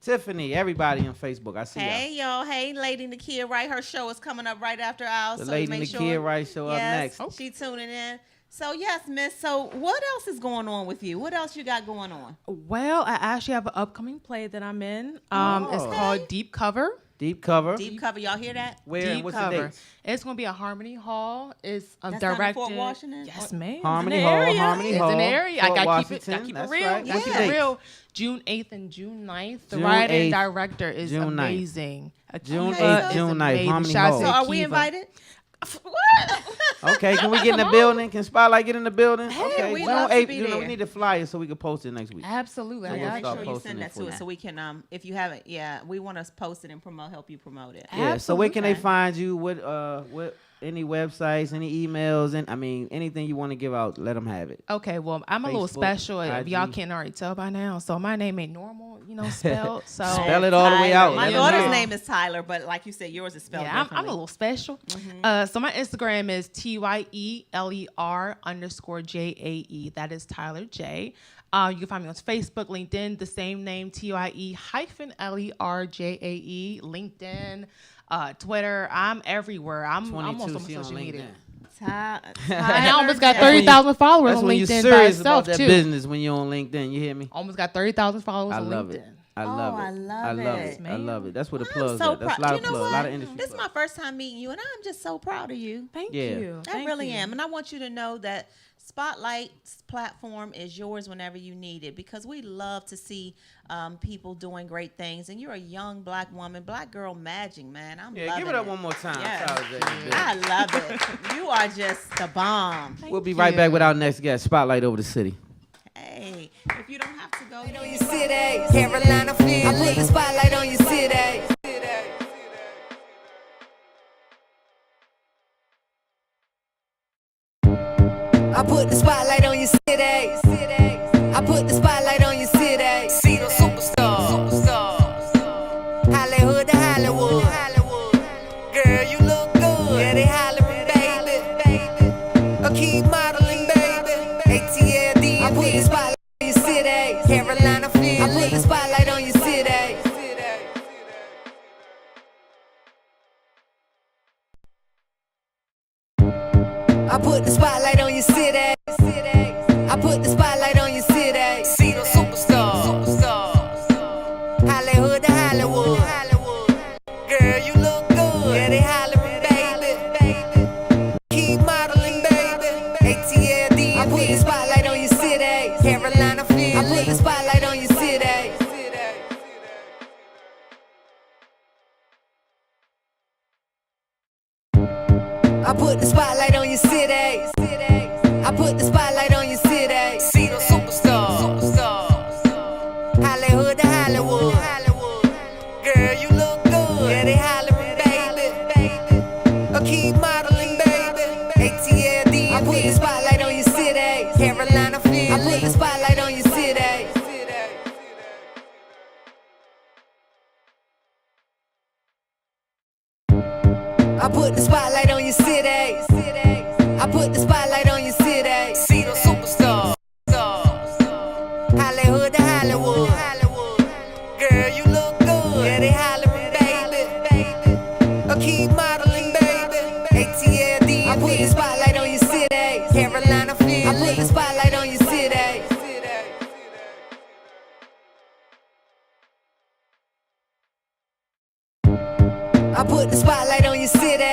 Tiffany, everybody on Facebook. I see
Hey y'all, hey Lady Nakia Wright. Her show is coming up right after ours.
The
so
Lady
make
Nakia
sure,
Wright show up
yes,
next.
She tuning in. So yes, Miss. So what else is going on with you? What else you got going on?
Well, I actually have an upcoming play that I'm in. It's called Deep Cover.
Deep cover.
Deep cover. Y'all hear that?
Where?
Deep
What's
cover.
the dates?
It's going to be at Harmony Hall. It's
That's down in
directed.
Fort Washington?
Yes, ma'am.
Harmony
It's in
Hall,
the area.
Harmony
It's
Hall,
in the area.
Fort
I got to
Washington.
keep it
That's
real.
right. What's
Keep
the
it
dates?
real. June 8th and June 9th. The
June
writer
8th,
and director is
June 9th.
amazing.
June
Akiva
8th,
is
June 9th,
amazing.
Harmony
Shout out
Hall.
to
So are we
Akiva.
invited?
What?
Okay, can we get in the building? Can Spotlight get in the building?
Hey,
okay,
we
June
love to
8th,
be
you know,
there.
we need a flyer so we can post it next week.
Absolutely.
So
I
we'll
got
Make
start
sure you
posting
send
it
that
for
to
you.
us so we can, if you haven't, we want to post it and help you promote it.
Yeah. So where can they
Absolutely.
find you? What any websites, any emails, and I mean anything you want to give out, let them have it.
Okay, well, I'm a little
Facebook,
special. If y'all
IG.
can't already tell by now. So my name ain't normal, spelled. So
Spell it all the way out.
My
Let 'em
daughter's
know.
name is Tyler, but like you said, yours is spelled
yeah, I'm
differently.
a little special. So my Instagram is TYELER_JAE. That is Tyler J. You can find me on Facebook, LinkedIn, the same name, TYE-LERJAE, LinkedIn, Twitter. I'm everywhere. I'm on
22,
so
she on
social media.
LinkedIn.
And I almost got
Tyler J.
30,000 followers
That's
on
when you're
LinkedIn by
serious
itself,
about that
too.
business when you're on LinkedIn. You hear me?
Almost got 30,000 followers
I
on
love
LinkedIn.
it. I love it.
I love
I love
it.
it. I love it. That's what the
I'm
plugs
so
at. That's a
proud.
lot
You
of
know
plugs. A
what?
lot of industry
This is my
plugs.
first time meeting you, and I'm just so proud of you.
Thank
Yeah.
you.
I
Thank
really
you.
am. And I want you to know that Spotlight's platform is yours whenever you need it, because we love to see people doing great things. And you're a young black woman, black girl magic, man. I'm
Yeah,
loving
give it up
it.
one more time.
Yes.
Tyler J.
I love it. You are just the bomb.
We'll be right back with our next guest. Spotlight over the city.
Hey, if you don't have to go,
On your city, Carolina, Philly. I put the spotlight on your city. I put the spotlight on your city. I put the spotlight on your city. See the superstars. Hollywood to Hollywood. I put the spotlight on your city. I put the spotlight on your city. See the superstars. Hollywood to Hollywood. Girl, you look good. Yeah, they hollering, baby. Keep modeling, baby. ATLD. I put the spotlight on your city. Carolina, Philly. I put the spotlight on your city. I put the spotlight on your city. I put the spotlight on your city. See the superstars. Hollywood to Hollywood. Girl, you look good. Yeah, they hollering, baby. Keep modeling, baby. ATLD. I put the spotlight on your city. Carolina, Philly. I put the spotlight on your city. I put the spotlight on your city. I put the spotlight on your city. See the superstars. Hollywood to Hollywood. Girl, you look good. Yeah, they hollering, baby. Keep modeling, baby. ATLD. I put the spotlight on your city. Carolina, Philly. I put the spotlight on your city. I put the spotlight on your city.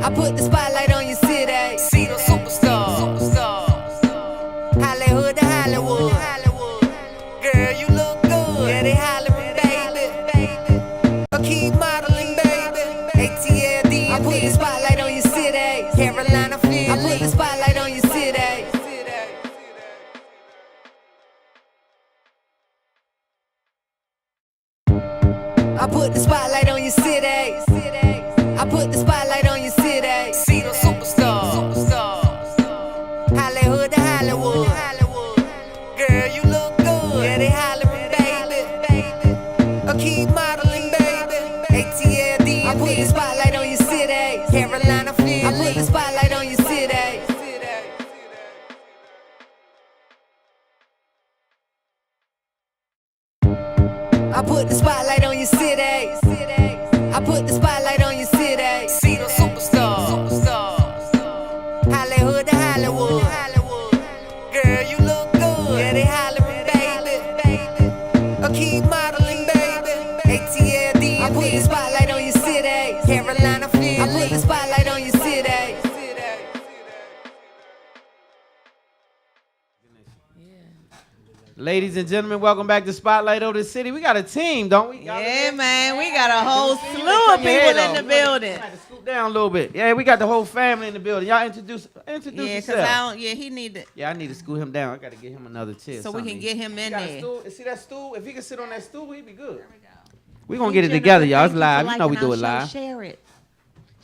I put the spotlight on your city. See the superstars. Hollywood to Hollywood. Girl, you look good. Yeah, they hollering, baby. Keep modeling, baby. ATLD. I put the spotlight on your city. Carolina, Philly. I put the spotlight on your city. I put the spotlight on your city. I put the spotlight on your city. See the superstars. Hollywood to Hollywood. Girl, you look good. Yeah, they hollering, baby. Keep modeling, baby. ATLD. I put the spotlight on your city. Carolina, Philly. I put the spotlight on your city. I put the spotlight on your city. I put the spotlight on your city. See the superstars. Hollywood to Hollywood. Girl, you look good. Yeah, they hollering, baby. Keep modeling, baby. ATLD. I put the spotlight on your city. Carolina, Philly. I put the spotlight on your city.
Ladies and gentlemen, welcome back to Spotlight Over the City. We got a team, don't we?
Yeah, man, we got a whole slew of people in the building.
Might have to scoot down a little bit. Yeah, we got the whole family in the building. Y'all introduce
Yeah,
yourself.
because he need to,
Yeah, I need to scoot him down. I got to get him another chair.
so we can get him in
got a
there.
stool. See that stool? If he can sit on that stool, he'd be good. We're going to get it together, y'all. It's live. You know we do it live.
Share it.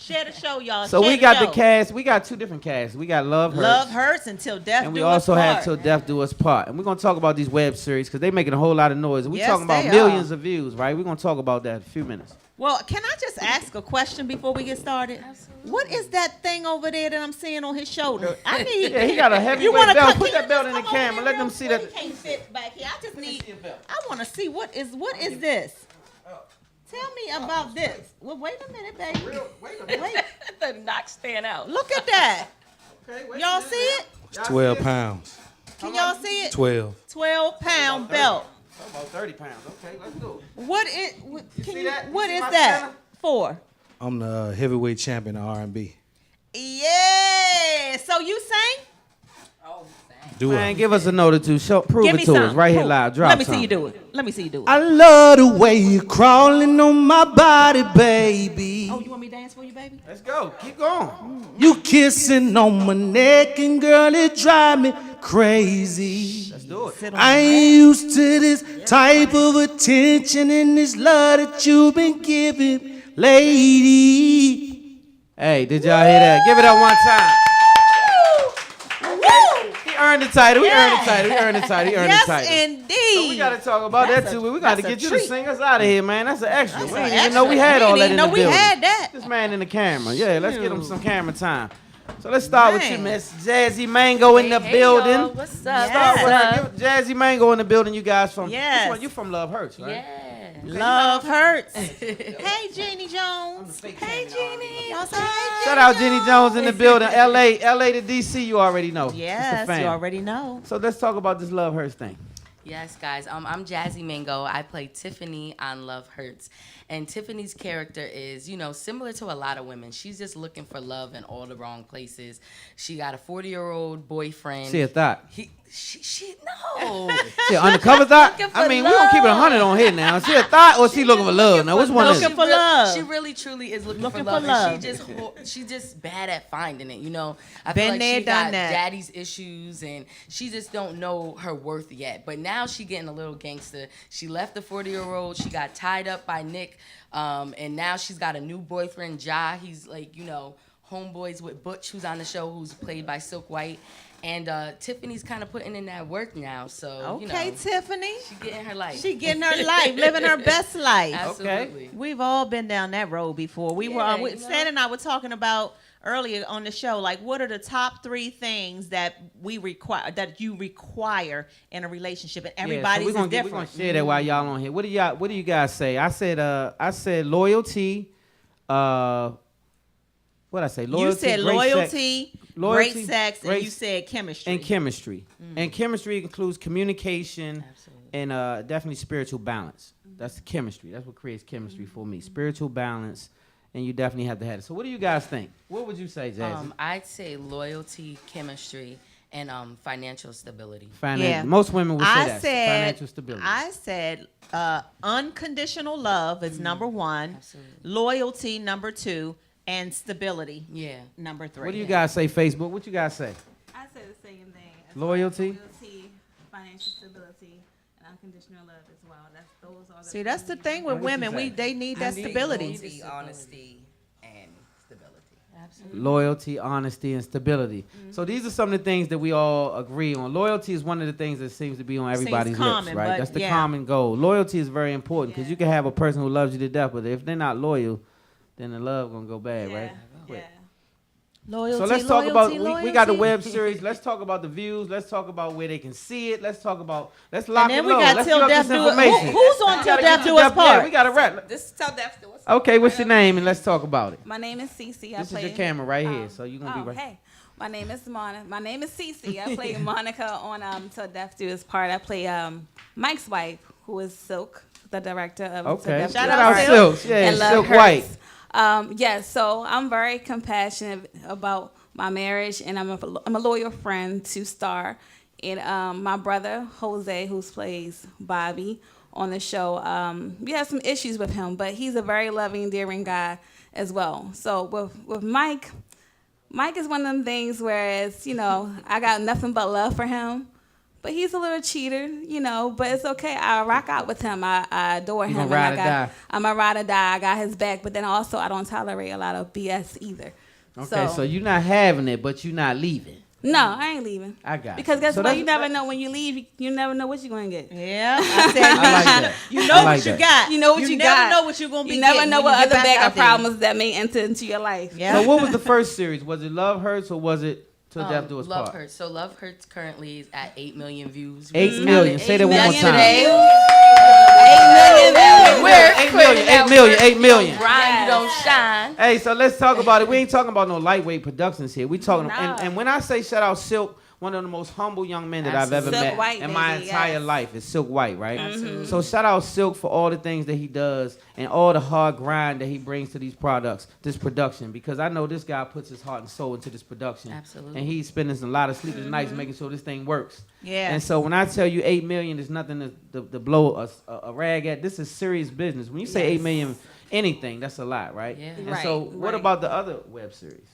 Share the show, y'all.
So
Share
we got the
show.
cast. We got two different casts. We got Love Hurts.
Love Hurts Until Death
And we
Do Us
also have
Part.
Till Death Do Us Part. And we're going to talk about these web series because they're making a whole lot of noise. We're
Yes,
talking about
they
millions
are.
of views, right? We're going to talk about that in a few minutes.
Well, can I just ask a question before we get started? Absolutely. What is that thing over there that I'm seeing on his shoulder? I need.
Yeah, he got a heavyweight
wanna
belt.
come-
Put
can
that
you
belt
just
in the
come over
camera.
here
Let them
real
see
quick?
that.
He can't fit back here. I just need.
see a belt.
I want to see what is this. Tell me about this. Well, wait a minute, baby.
Wait a minute.
Wait.
The knock stand out.
Look at that.
Okay, wait a
Y'all
minute,
see
man.
it?
Y'all
12
see it?
pounds.
Can y'all see it?
12.
12-pound belt.
About 30 pounds. Okay, let's go.
What is? Can
see
you?
that? You
What
see
is
my
that
scanner?
for?
I'm the heavyweight champion of R&B.
Yeah. So you sing?
Do
Man,
it.
give us a note or two. Prove
Give
it
me
to
some.
us right here
Prove.
live. Drop
Let me
some.
see you do it. Let me see you do it.
I love the way you're crawling on my body, baby.
Oh, you want me to dance for you, baby?
Let's go. Keep going.
You kissing on my neck, and girl, it drive me crazy.
Let's do it.
I ain't used to this type of attention and this love that you've been giving, lady.
Hey, did y'all hear that? Give it up one time. He earned the title. He earned the title. He earned the title. He earned the
Yes,
title.
indeed.
So we got to talk about that too. We got to
that's a
get you to
treat.
sing us out of here, man. That's an extra.
That's
We
an
didn't even
extra.
know we had
We
all
didn't
that
even
in
know
the
we
building.
had that.
This man in the camera. Yeah, let's get him some camera time. So let's start with you,
Man.
Miss Jazzy Mango in the
Hey,
building.
y'all. What's up?
Start with
What's
her.
up?
Give Jazzy Mango in the building. You guys from
Yes.
which one? You from Love Hurts, right?
Yeah.
Love hurts. Hey, Jeannie Jones. Hey, Jeannie. Y'all say hey,
Shout out Jenny Jones in the building. LA to DC, you already know. It's the
Yes,
fam.
you already know.
So let's talk about this Love Hurts thing.
Yes, guys. I'm Jazzy Mango. I play Tiffany on Love Hurts. And Tiffany's character is, similar to a lot of women. She's just looking for love in all the wrong places. She got a 40-year-old boyfriend.
See a thought.
She no.
See an undercover thought?
Looking for
I mean, we don't keep it 100 on here now. See a thought or she looking for love? Now, which one is
Looking
it?
for love.
She really, truly is looking
Looking
for love.
for love.
And she's just bad at finding it, I
Been
feel like
there,
she
done
got
that.
daddy's issues, and she just don't know her worth yet. But now she getting a little gangster. She left the 40-year-old. She got tied up by Nick, and now she's got a new boyfriend, Ja. He's like, homeboys with Butch, who's on the show, who's played by Silk White. And Tiffany's kind of putting in that work now, so
Okay, Tiffany.
she getting her life.
She getting her life, living her best life.
Absolutely.
We've all been down that road before. Stan and I were talking about earlier on the show, like, what are the top 3 things that you require in a relationship? And everybody's
we're
different.
We're gonna share that while y'all on here. What do you guys say? I said loyalty. What I say? Loyalty.
You said
loyalty,
great sex, and you said chemistry.
And chemistry. And chemistry includes communication and definitely spiritual balance. That's the chemistry. That's what creates chemistry for me. Spiritual balance, and you definitely have to have it. So what do you guys think? What would you say, Jazzy?
I'd say loyalty, chemistry, and financial stability.
Most women would say that. Financial stability.
I said unconditional love is number 1,
Absolutely.
loyalty number 2, and stability.
Yeah.
Number 3.
What do you guys say, Facebook? What you guys say?
I say the same thing. As
Loyalty?
far as loyalty, financial stability, and unconditional love as well. Those are the
See, that's the thing with
What you
women.
say?
They need that stability.
Loyalty, honesty, and stability.
Absolutely.
Loyalty, honesty, and stability. So these are some of the things that we all agree on. Loyalty is one of the things that seems to be on everybody's
common,
lips, right?
but
That's the
yeah.
common goal. Loyalty is very important because you can have a person who loves you to death, but if they're not loyal, then the love gonna go bad, right?
Yeah.
Loyalty.
So let's talk about we got the
loyalty.
web series. Let's talk about the views. Let's talk about where they can see it. Let's lock
And
it
then we
low.
got
Let's
Till
give up
Death
this
Do Us.
information.
Who's on Till Death Do Us
Yeah,
part?
we got to wrap.
This is Till Death Do Us.
Okay, what's your name and let's talk about it.
My name is Cece.
This is your camera right here, so you're gonna be right.
Hey, my name is Monica. My name is Cece. I play Monica on Till Death Do Us part. I play Mike's wife, who is Silk, the director of Till
Okay,
Death Do
shout
Us
out
Part.
Silk. Yeah,
And Love
Silk
Hurts.
White.
Yes, so I'm very compassionate about my marriage, and I'm a loyal friend to Star. And my brother, Jose, who plays Bobby on the show, we have some issues with him, but he's a very loving, endearing guy as well. So with Mike is one of them things whereas, I got nothing but love for him. But he's a little cheater, but it's okay. I rock out with him. I adore him.
gonna ride or die.
I'm a ride or die. I got his back. But then also, I don't tolerate a lot of BS either.
Okay, so you're not having it, but you're not leaving.
No, I ain't leaving.
I got
Because
you.
guess
So
what?
that's-
You never know when you leave. You never know what you're going to get.
Yeah, I said
I like that.
you know
I like
what you
that.
got.
You know what you
never
got.
know what you're gonna be.
You never
getting
know
when
what
you
other
get back
bag
out
of
there.
problems that may enter into your life.
Yeah.
So what was the first series? Was it Love Hurts or was it Till Death Do Us
Love
Part?
Hurts. So Love Hurts currently is at 8 million views.
8 million. Say that one more
8
time.
million.
8 million.
We're
8
putting
million,
that
8 million,
work.
8 million.
You don't grind, you don't shine.
Hey, so let's talk about it. We ain't talking about no lightweight productions here. We talking,
No.
and when I say shout out Silk, one of the most humble young men that I've ever
Silk
met
White,
in my
baby,
entire
yes.
life is Silk White, right?
Absolutely.
So shout out Silk for all the things that he does and all the hard grind that he brings to these products, this production, because I know this guy puts his heart and soul into this production.
Absolutely.
And he's spending a lot of sleepless nights making sure this thing works.
Yeah.
And so when I tell you 8 million is nothing to blow a rag at, this is serious business. When you say 8 million anything, that's a lot, right?
Yeah.
And
Right,
so what
right.
about the other web series?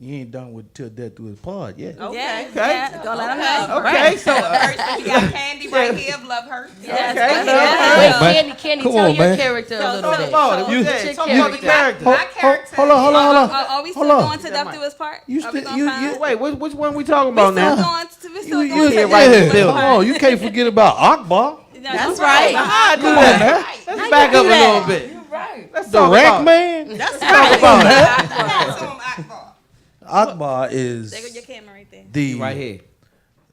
You ain't done with Till Death Do Us Part yet.
Okay.
Yeah,
Okay.
yeah. Don't let them know.
Okay, so
First, we got Candy right here of Love Hurts.
Yes,
Okay,
yes,
no,
yes.
Wait, Candy,
Come
tell
on,
your
man.
character a little
talk
bit.
about it.
So,
You
what's
said
your
talk about the
character?
character.
My character.
Hold on.
Are we still
Hold on.
going to Death Do Us Part?
You
Are we
still-
gonna
you-
find-
Wait, which one we talking
we
about
still
now?
going to we still
You
going to
here
Death
right
Do
in
Us
the building.
Part.
Hold on, you can't forget about Akbar,
That's right.
Ah,
Come on, man.
Let's back up a little bit.
Right.
Let's
the
talk
Rack
about it.
Man.
That's
Talk
right.
about it.
That's on Akbar.
Akbar is
There go your camera right there.
the
Right here.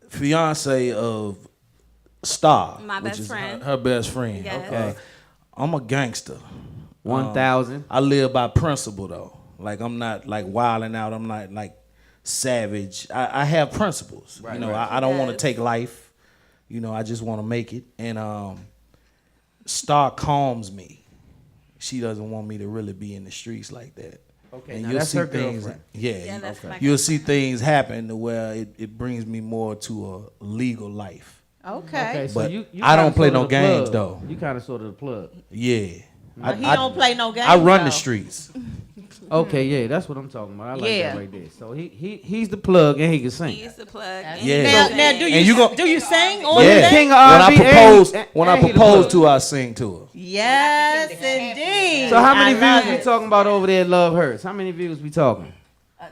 fiance of Star,
My
which
best
is
friend.
her best friend.
Yes.
Okay.
I'm a gangster,
1,000.
I live by principle though. Like I'm not like wilding out. I'm not like savage. I have principles.
Right,
you know,
right.
I don't want to take life. You know, I just want to make it. And Star calms me. She doesn't want me to really be in the streets like that.
Okay,
and
now
you'll
that's
see
her
things.
girlfriend.
Yeah,
that's my
you'll see things happen to where it brings me more to a legal life.
Okay.
So
But
you
I don't
kinda
play
sort of
no
the
games
plug.
though.
You kind of sort of the plug.
Yeah.
But he don't play no games.
I run the
though.
streets.
Okay, yeah, that's what I'm talking about. I like
Yeah.
that right there. So he's the plug and he can sing.
He's the plug.
Yeah.
Now, do
And
you,
you gon-
do you sing on
Yeah.
the
King of
When I
R&B
propose,
and-
when
and
I
he the
propose
plug.
to her, I sing to her.
Yes, indeed.
So how many
I love
views we
it.
talking about over there at Love Hurts? How many views we talking?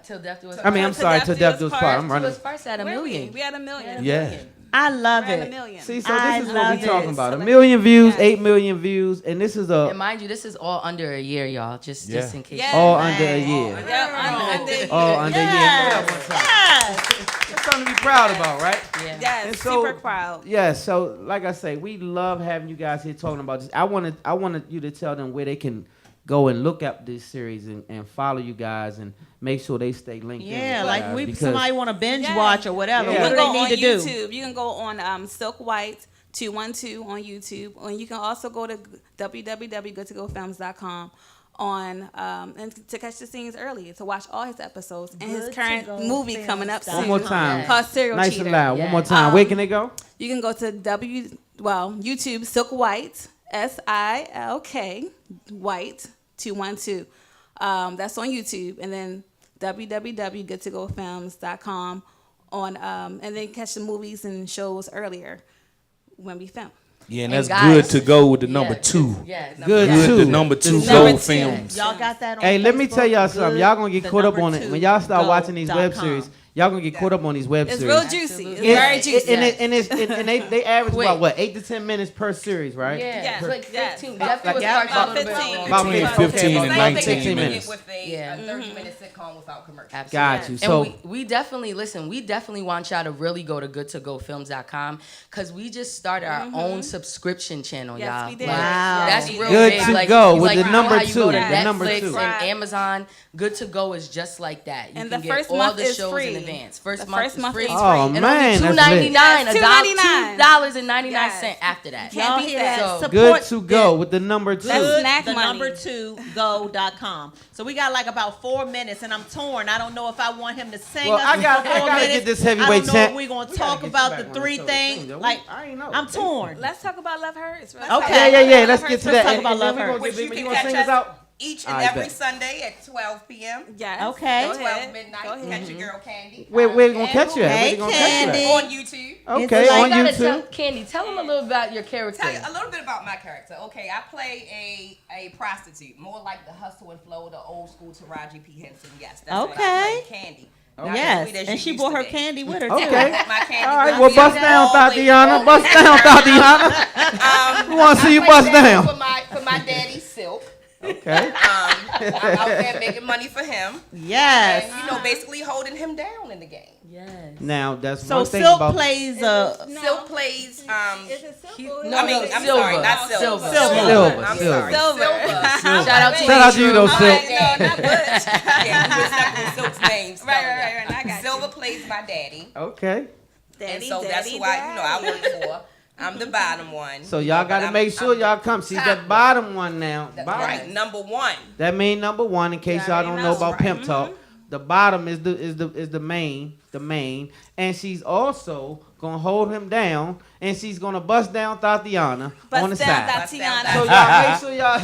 Till death do us
I mean, I'm
Till
sorry,
Death
till
Do
death
Us
do us
Part.
part. I'm
to
running.
us first at a
Where
million.
we had a million.
Yeah.
I love
We're at a
it.
million.
See, so
I
this is what we
love
talking
it.
about.
So
1
let-
million views,
yes.
8 million views, and this is
And
a
mind you, this is all under a year, y'all. Just in case.
Yeah.
all under a year.
Yeah, under
All under a year.
Yes. Yes.
That's something to be proud about, right?
Yeah.
Yes,
And so-
super proud.
Yeah, so like I say, we love having you guys here talking about this. I wanted you to tell them where they can go and look up this series and follow you guys and make sure they stay linked in.
Yeah,
with you
like
guys
we
because-
somebody want to binge
Yeah.
watch or whatever.
Yeah.
What
You
do
can
they
go
need
on
to do?
YouTube. You can go on Silk White 212 on YouTube, and you can also go to www.goodtogofilms.com on and to catch the scenes early, to watch all his episodes and his current movie coming up soon.
One more time.
Called Serial
Nice
Cheater.
and loud. One
Yeah.
more time. Where can they go?
You can go to YouTube Silk White SILK White 212. That's on YouTube, and then www.goodtogofilms.com on and then catch the movies and shows earlier when we film.
Yeah, and
And
that's
guys-
good to go with the number
Yeah,
2.
Yeah.
Good
Good
too.
to number 2
Number
gold
2.
films.
Y'all got that on
Hey, let me
Facebook?
tell y'all something.
Good,
Y'all gonna get
the
caught up
number
on it
two,
when y'all start watching these web
go.com.
series. Y'all gonna get caught up on these web
It's
series.
real juicy. It's
Absolutely.
very juicy.
And they average
Quick.
about what 8 to 10 minutes per series, right?
Yeah,
Yes.
it's like
Yes.
15. Death do us
Yeah,
part's a
about
little bit
15.
longer.
About
Between
15
15 and
okay,
19
15
minutes.
With a
Yeah.
30-minute sitcom without commercials.
Absolutely.
Got you.
And
So
we definitely we definitely want y'all to really go to goodtogofilms.com because we just started our own subscription channel,
Yes,
y'all.
we did.
Like,
Wow.
That's
Yes,
real
we
Good
big.
to
Like,
go with
like,
the
you know
number
how you go to
2, the number
Netflix
2.
and Amazon. Good to Go is just like that. You
And
can
the
get
first
all
month
the
is
shows
free.
in advance.
The
First month
first
is
month
free.
is
Oh,
free.
And
man,
only
that's lit.
$2.99.
Yes,
$2.99
Yes.
after that.
Y'all
beat
hear
that.
that?
So
good
Support
to go with the number 2.
That's
Good,
snack
the
money.
number 2 go.com. So we got like about 4 minutes, and I'm torn. I don't know if I want him to sing.
Well,
us
I
for
gotta
4 minutes.
get this
I
heavyweight
don't know if
champ.
we're gonna
We gotta
talk
get you
about
back
the
on the
3
show to
things.
sing, though.
Like
I ain't know.
I'm torn.
Let's talk about Love Hurts.
Okay.
Yeah. Let's get to
Let's
that.
talk
And
about
then
Love
we gonna
Hurts.
get-
Which you
we
can
gonna
catch
sing
us
us out.
each and
I
every
bet.
Sunday at 12 p.m.
Yes.
Okay.
Go
12
ahead.
midnight.
Go ahead.
Catch your girl Candy.
Where we gonna
And
catch you at? Where
Hey,
they gonna catch
Candy.
you
On YouTube.
at? Okay,
It's
on
like-
Gotta
YouTube.
tell Candy, tell them a little about your character.
Tell you a little bit about my character. Okay, I play a prostitute, more like the hustle and flow, the old school Taraji P. Henson. Yes, that's what I
Okay.
play, Candy.
Yes, and she brought her candy with her too.
Okay.
My candy.
All right,
girl.
well,
She
bust
is
down,
always-
Tatiana. Bust down, Tatiana. We want to see you
I
bust
play that
down.
for my daddy Silk.
Okay.
I'm out there making money for him.
Yes.
And, you know, basically holding him down in the game.
Yes.
Now that's
So
one thing
Silk
about
plays
Silk plays.
Is it Silver?
No,
I mean,
no,
I'm
Silver.
sorry, not Silver.
Silver.
Silver.
I'm
Silver.
sorry.
Silver.
Shout out to
Shout out to you though,
All
Silk.
right, no, not Butch. Yeah, you messed up with Silk's names.
Right. I got
Silver plays my daddy.
Okay.
And so that's who I work for. I'm the bottom one.
So y'all got to make sure y'all come. She's the bottom one now.
That's
Bottom.
right, number one.
That mean number 1 in case y'all don't know about pimp talk. The bottom is the main, and she's also gonna hold him down, and she's gonna bust down Tatiana on the side.
Tatiana.
So y'all make sure y'all.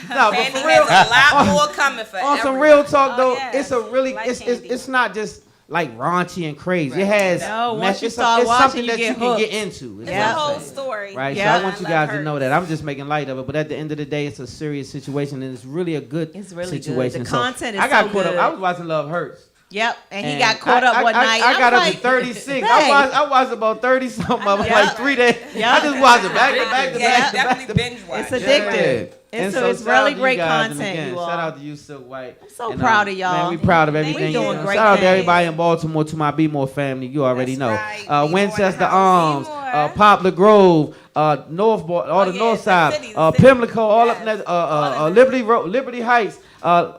No, but
Candy
for real,
has a lot more coming for
on some
everyone.
real talk though,
yes.
it's a really
Like
it's
Candy.
it's not just like raunchy and crazy. It has
No, once you
it's
start
it's
watching,
something
you
that
get
you can get
hooked.
into. is
It's
what
a
I'm
whole
saying.
story.
Right,
Yeah.
so I want you guys to know that. I'm just making light of it, but at the end of the day, it's a serious situation, and it's really a good
It's really good.
situation.
The
So
content is
I got
so
caught
good.
up. I was watching Love Hurts.
Yep, and he
And
got caught up one night.
I got
I'm
up
like,
to 36.
"Babe."
I watched about 30 something of them, like 3 days.
Yeah.
I just watched it back to back to
Yeah,
back to back.
definitely binge watch.
It's addictive.
And
It's,
so
it's
shout out
really
to you
great
guys, and
content,
again,
you all.
Shout out to you, Silk White.
I'm so
And,
proud of y'all.
Man, we proud of everything.
We
you
doing
know.
great
Shout out to
things.
everybody in Baltimore, to my Be More family. You already
That's
know.
right. Be More in the
Winchester
house.
Arms,
Be More.
Poplar Grove, Northport, all the north side, Pimlico, all up there, Liberty Heights.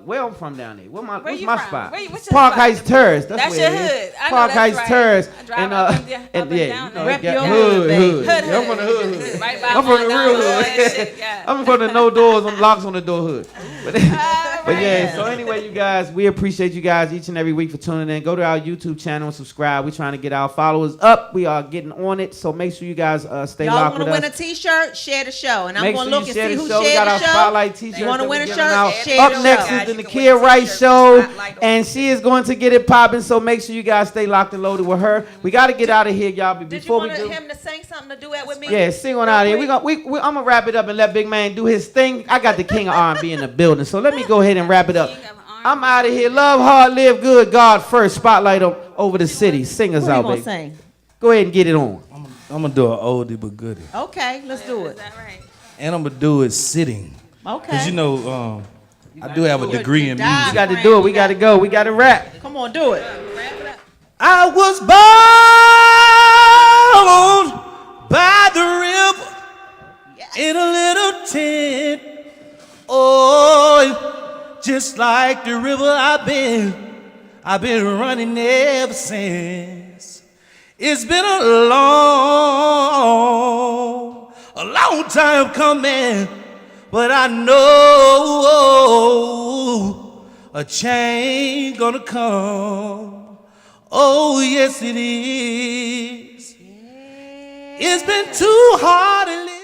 Where I'm from down there? What's my spot? Park Heights Terrace. That's where
your
it is.
hood. I know
Park
that's
Heights
right.
Terrace.
I drive
And
up and down
Rep
there.
your
hood.
Hood.
Yeah, I'm from the hood.
Right by
I'm from the
Mont
real
Down, all that
hood.
shit, yeah.
I'm from the no doors and locks on the door hood. But yeah, so anyway, you guys, we appreciate you guys each and every week for tuning in. Go to our YouTube channel and subscribe. We're trying to get our followers up. We are getting on it, so make sure you guys stay
Y'all
locked with
want to
us.
win a T-shirt? Share the show, and I'm
Make
going
sure
to look
you
and
share
see
the
who
show. We
shared
got
the
our
show.
spotlight T-shirts.
You want to
that
win
we're
a
giving
shirt?
out.
Share
Up
the
next
show.
is the Nakia Rice Show, and she is going to get it popping. So make sure you guys stay locked and loaded with her. We got to get out of here, y'all. But
Did you
before we
want
do,
him to sing something to duet with me?
yeah, sing on out of here. I'm gonna wrap it up and let Big Man do his thing. I got the king of R&B in the building, so let me go ahead and wrap it up. I'm out of here. Love hard, live good, God first. Spotlight over the city. Sing us out, baby.
Sing?
Go ahead and get it on.
I'm gonna do an oldie but goodie,
Okay, let's do it.
and I'm gonna do it sitting.
Okay.
Cause you know, I do have a degree in
Die.
music.
We got to do it. We got to go. We got to rap.
Come on, do it.
I was born by the river in a little tent. Oh, just like the river I've been running ever since. It's been a long time coming, but I know a change gonna come. Oh, yes it is. It's been too hard to live.